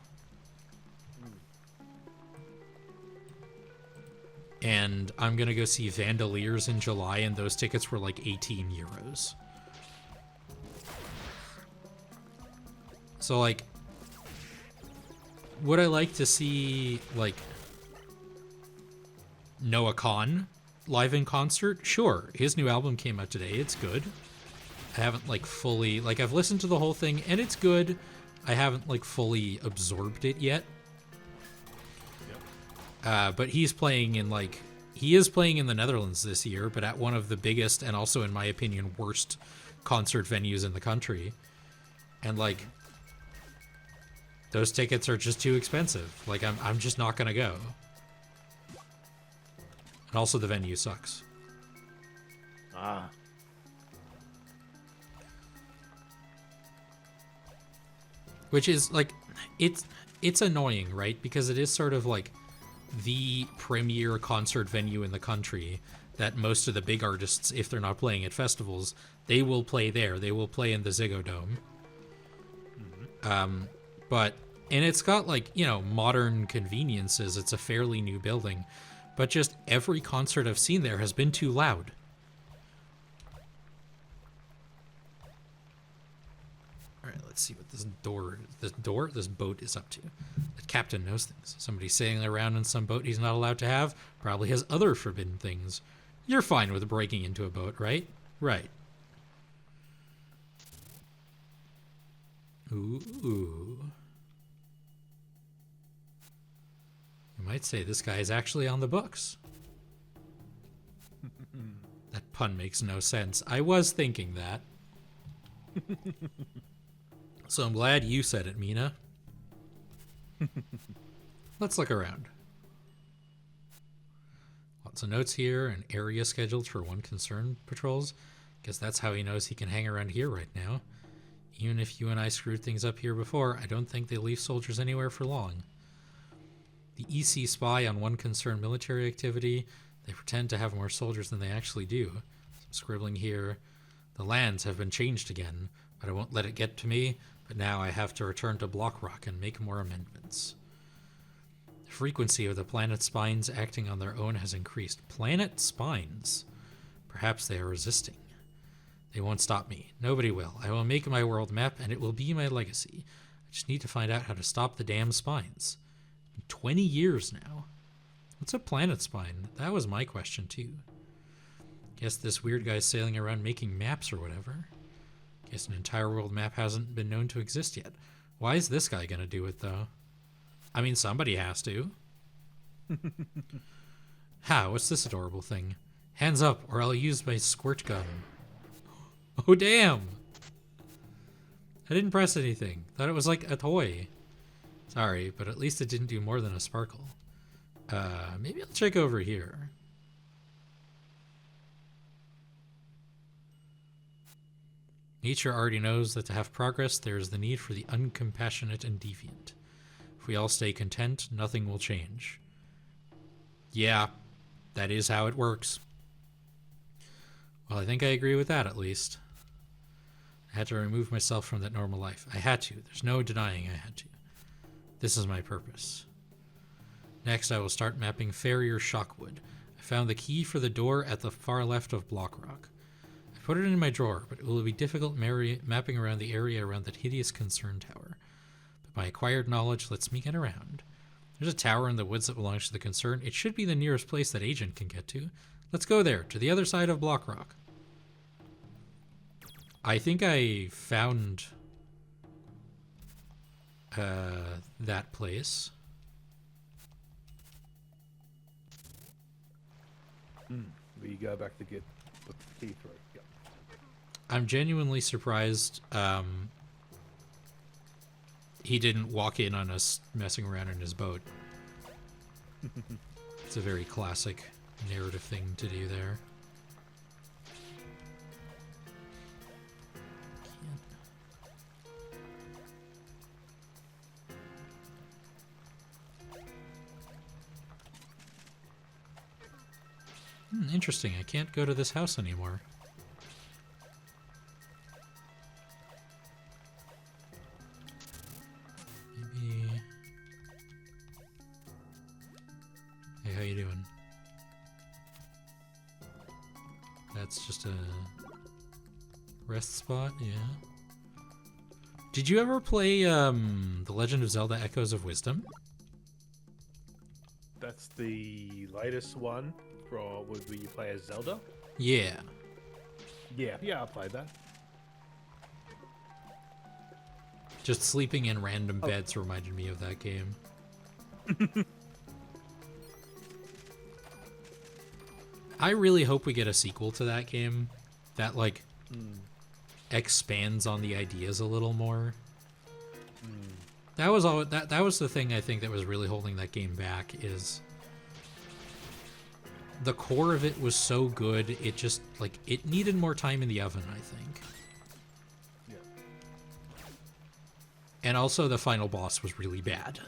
[SPEAKER 1] And I'm gonna go see Vandaliers in July, and those tickets were like 18 euros. So, like, would I like to see, like, Noah Kahn live in concert? Sure. His new album came out today. It's good. I haven't, like, fully... Like, I've listened to the whole thing, and it's good. I haven't, like, fully absorbed it yet. Yep. But he's playing in, like, he is playing in the Netherlands this year, but at one of the biggest and also, in my opinion, worst concert venues in the country. And like, those tickets are just too expensive. Like, I'm just not gonna go. And also the venue sucks.
[SPEAKER 3] Ah.
[SPEAKER 1] Which is like, it's annoying, right? Because it is sort of like the premier concert venue in the country that most of the big artists, if they're not playing at festivals, they will play there. They will play in the Ziggo Dome. And it's got like, you know, modern conveniences. It's a fairly new building, but just every concert I've seen there has been too loud. All right, let's see what this boat is up to. The captain knows things. Somebody sailing around in some boat he's not allowed to have probably has other forbidden things. You're fine with breaking into a boat, right? Right. Ooh. You might say this guy is actually on the books. That pun makes no sense. I was thinking that. So I'm glad you said it, Mina. Let's look around. Lots of notes here, an area scheduled for one concern patrols. Guess that's how he knows he can hang around here right now. Even if you and I screwed things up here before, I don't think they leave soldiers anywhere for long. The EC spy on one concern military activity. They pretend to have more soldiers than they actually do. Some scribbling here. The lands have been changed again, but I won't let it get to me. But now I have to return to Blockrock and make more amendments. The frequency of the planet spines acting on their own has increased. Planet spines? Perhaps they are resisting. They won't stop me. Nobody will. I will make my world map, and it will be my legacy. I just need to find out how to stop the damn spines. It's been 20 years now. What's a planet spine? That was my question, too. Guess this weird guy's sailing around making maps or whatever. Guess an entire world map hasn't been known to exist yet. Why is this guy gonna do it, though? I mean, somebody has to. Ha, what's this adorable thing? Hands up, or I'll use my squirt gun. Oh, damn! I didn't press anything. Thought it was like a toy. Sorry, but at least it didn't do more than a sparkle. Maybe I'll check over here. Nature already knows that to have progress, there is the need for the uncompassionate and deviant. If we all stay content, nothing will change. Yeah, that is how it works. Well, I think I agree with that, at least. I had to remove myself from that normal life. I had to. There's no denying I had to. This is my purpose. Next, I will start mapping Farrier Shockwood. I found the key for the door at the far left of Blockrock. I put it in my drawer, but it will be difficult mapping around the area around that hideous concern tower. But my acquired knowledge lets me get around. There's a tower in the woods that belongs to the concern. It should be the nearest place that Agent can get to. Let's go there, to the other side of Blockrock. I think I found that place.
[SPEAKER 3] Where you go back to get the key through. Yep.
[SPEAKER 1] I'm genuinely surprised he didn't walk in on us messing around in his boat. It's a very classic narrative thing to do there. Interesting. I can't go to this house anymore. Maybe... Hey, how you doing? That's just a rest spot, yeah. Did you ever play The Legend of Zelda Echoes of Wisdom?
[SPEAKER 3] That's the latest one for where you play as Zelda.
[SPEAKER 1] Yeah.
[SPEAKER 3] Yeah, I played that.
[SPEAKER 1] Just sleeping in random beds reminded me of that game. I really hope we get a sequel to that game that like expands on the ideas a little more. That was all. That was the thing I think that was really holding that game back is the core of it was so good. It just like it needed more time in the oven, I think.
[SPEAKER 3] Yeah.
[SPEAKER 1] And also the final boss was really bad.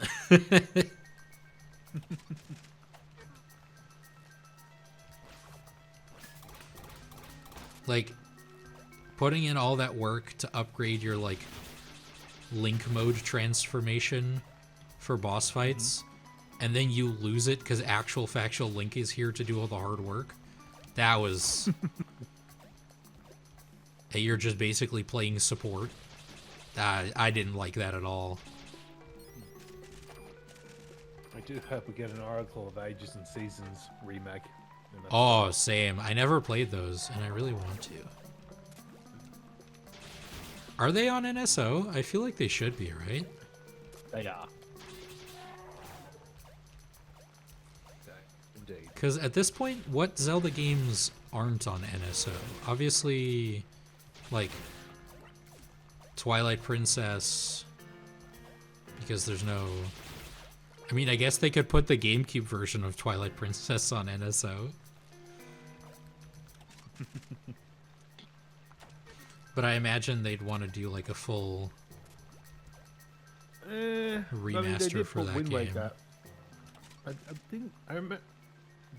[SPEAKER 1] Like putting in all that work to upgrade your like Link mode transformation for boss fights, and then you lose it because actual factual Link is here to do all the hard work. That was... Hey, you're just basically playing support. I didn't like that at all.
[SPEAKER 3] I do hope we get an Oracle of Ages and Seasons remake.
[SPEAKER 1] Oh, same. I never played those, and I really want to. Are they on NSO? I feel like they should be, right?
[SPEAKER 3] They are. Indeed.
[SPEAKER 1] Because at this point, what Zelda games aren't on NSO? Obviously, like, Twilight Princess, because there's no... I mean, I guess they could put the GameCube version of Twilight Princess on NSO. But I imagine they'd want to do like a full remaster for that
[SPEAKER 3] Wind
[SPEAKER 1] game.
[SPEAKER 3] Waker. I think I remember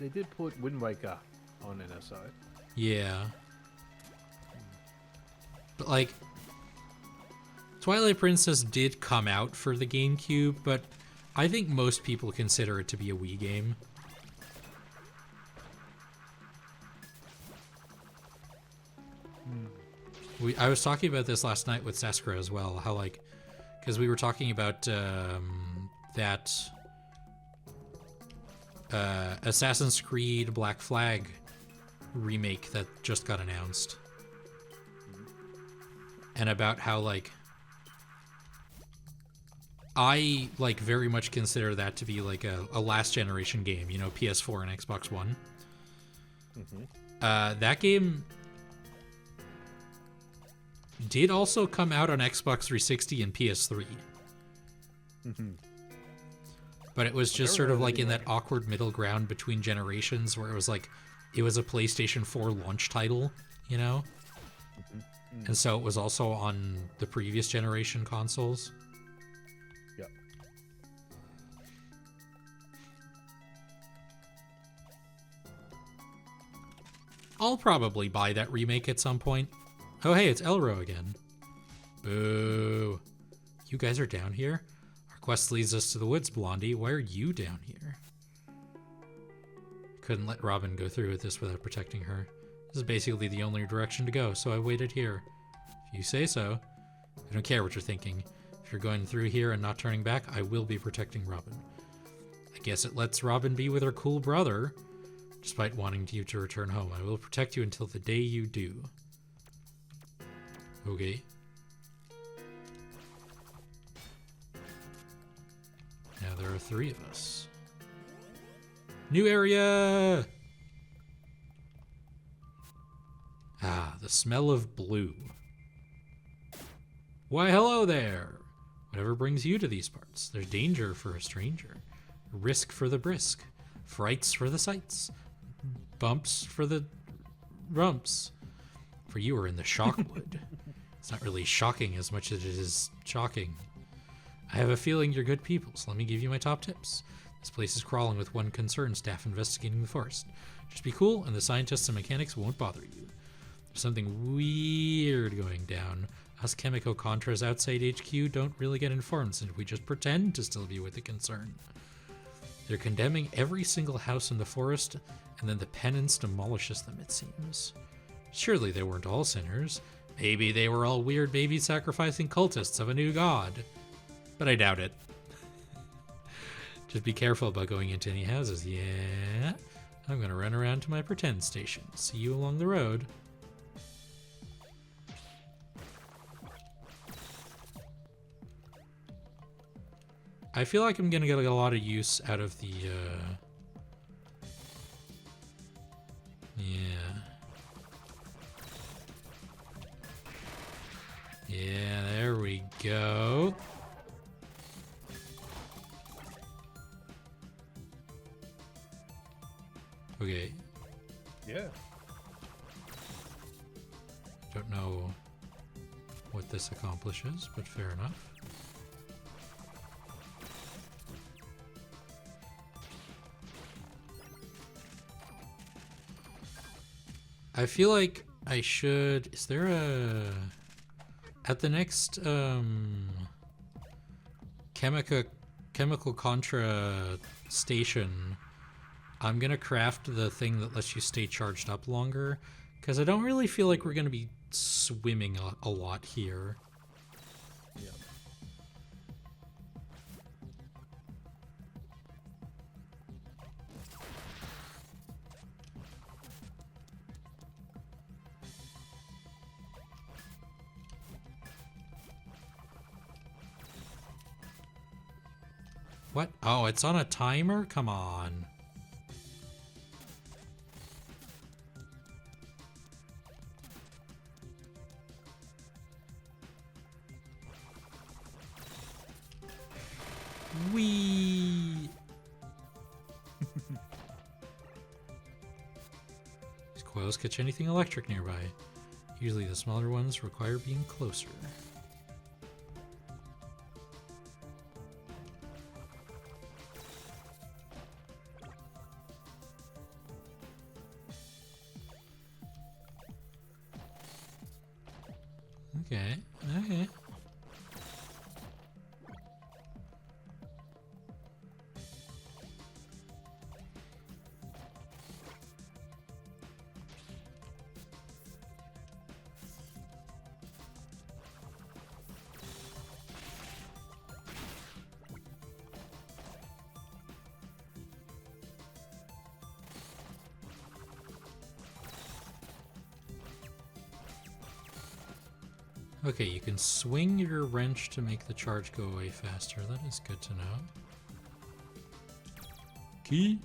[SPEAKER 3] they did put Wind Waker on NSO.
[SPEAKER 1] Yeah. But like, Twilight Princess did come out for the GameCube, but I think most people consider it to be a Wii game. I was talking about this last night with Seskra as well, how like, because we were talking about that Assassin's Creed Black Flag remake that just got announced, and about how like I like very much consider that to be like a last generation game, you know, PS4 and Xbox One. That game did also come out on Xbox 360 and PS3. But it was just sort of like in that awkward middle ground between generations where it was like, it was a PlayStation 4 launch title, you know? And so it was also on the previous generation consoles.
[SPEAKER 3] Yeah.
[SPEAKER 1] I'll probably buy that remake at some point. Oh, hey, it's Elro again. Boo. You guys are down here? Our quest leads us to the woods, Blondie. Why are you down here? Couldn't let Robin go through with this without protecting her. This is basically the only direction to go, so I waited here. If you say so. I don't care what you're thinking. If you're going through here and not turning back, I will be protecting Robin. I guess it lets Robin be with her cool brother. Despite wanting you to return home, I will protect you until the day you do. Okay. Now there are 3 of us. New area! Ah, the smell of blue. Why, hello there! Whatever brings you to these parts. There's danger for a stranger. Risk for the brisk. Frights for the sights. Bumps for the rumps. For you are in the shockwood. It's not really shocking as much as it is shocking. I have a feeling you're good people, so let me give you my top tips. This place is crawling with one concerned staff investigating the forest. Just be cool, and the scientists and mechanics won't bother you. There's something weird going down. Us Chemico Contras outside HQ don't really get informed, since we just pretend to still be with the concern. They're condemning every single house in the forest, and then the penance demolishes them, it seems. Surely they weren't all sinners. Maybe they were all weird baby sacrificing cultists of a new god. But I doubt it. Just be careful about going into any houses. Yeah. I'm gonna run around to my pretend station. See you along the road. I feel like I'm gonna get a lot of use out of the go. Okay.
[SPEAKER 3] Yeah.
[SPEAKER 1] Don't know what this accomplishes, but fair enough. I feel like I should... Is there a... At the next chemical contra station, I'm gonna craft the thing that lets you stay charged up longer, because I don't really feel like we're gonna be swimming a lot here.
[SPEAKER 3] Yeah.
[SPEAKER 1] What? Oh, it's on a timer? Come on. Wee. These coils catch anything electric nearby. Usually the smaller ones require being closer. Okay, okay. Okay, you can swing your wrench to make the charge go away faster. That is good to know. Key?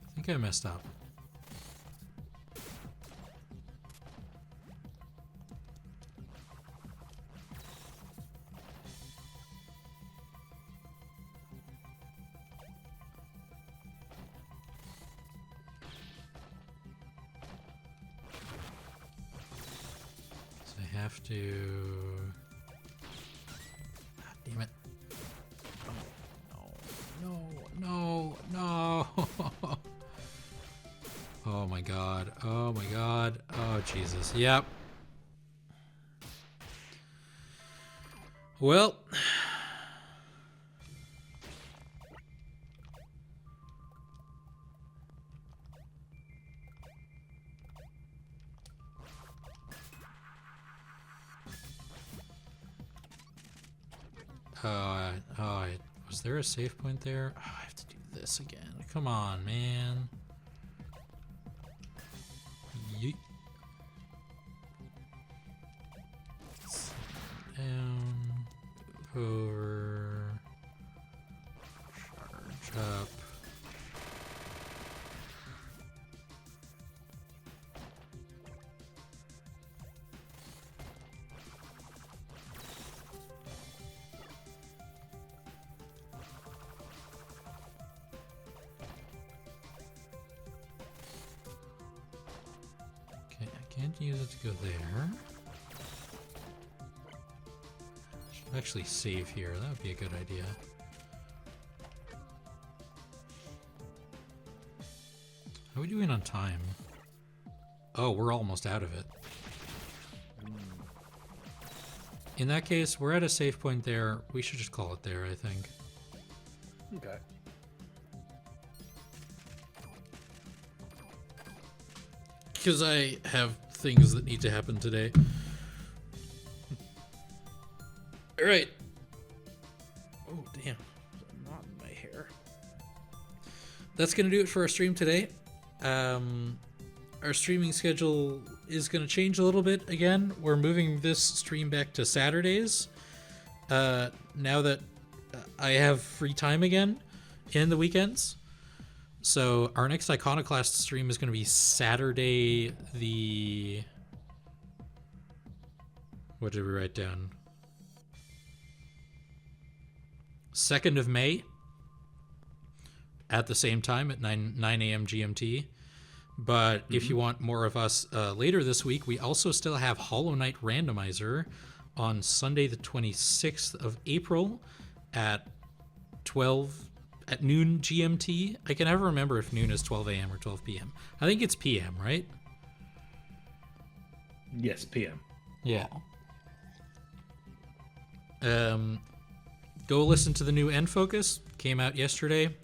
[SPEAKER 1] I think I messed up. So I have to... Ah, damn it. No. Oh my god. Oh my god. Oh Jesus. Yep. Well. Was there a save point there? Oh, I have to do this again. Come on, man. Yeet. Down. Over. Charge up. Can't use it to go there. Should actually save here. That would be a good idea. How are we doing on time? Oh, we're almost out of it. In that case, we're at a save point there. We should just call it there, I think.
[SPEAKER 3] Okay.
[SPEAKER 1] Because I have things that need to happen today. Alright. Oh, damn. There's a knot in my hair. That's going to do it for our stream today. our streaming schedule is going to change a little bit again. We're moving this stream back to Saturdays. Now that I have free time again in the weekends. So our next Iconoclast stream is going to be Saturday the... What did we write down? 2nd of May at the same time at 9 a.m. GMT. But if you want more of us later this week, we also still have Hollow Knight Randomizer on Sunday the 26th of April at noon GMT. I can never remember if noon is 12 a.m. or 12 p.m. I think it's p.m., right?
[SPEAKER 2] Yes, PM.
[SPEAKER 1] Yeah. Go listen to the new End Focus. Came out yesterday.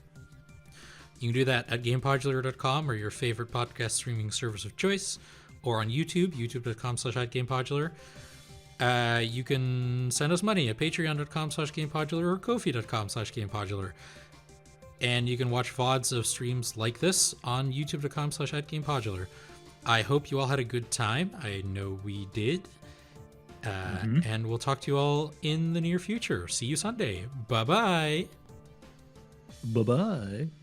[SPEAKER 1] You can do that at Gamepodular.com or your favorite podcast streaming service of choice, or on YouTube, youtube.com/@Gamepodular. You can send us money at patreon.com/Gamepodular or ko-fi.com/Gamepodular. And you can watch VODs of streams like this on youtube.com/@Gamepodular. I hope you all had a good time. I know we did. And we'll talk to you all in the near future. See you Sunday. Bye-bye.
[SPEAKER 2] Bye-bye.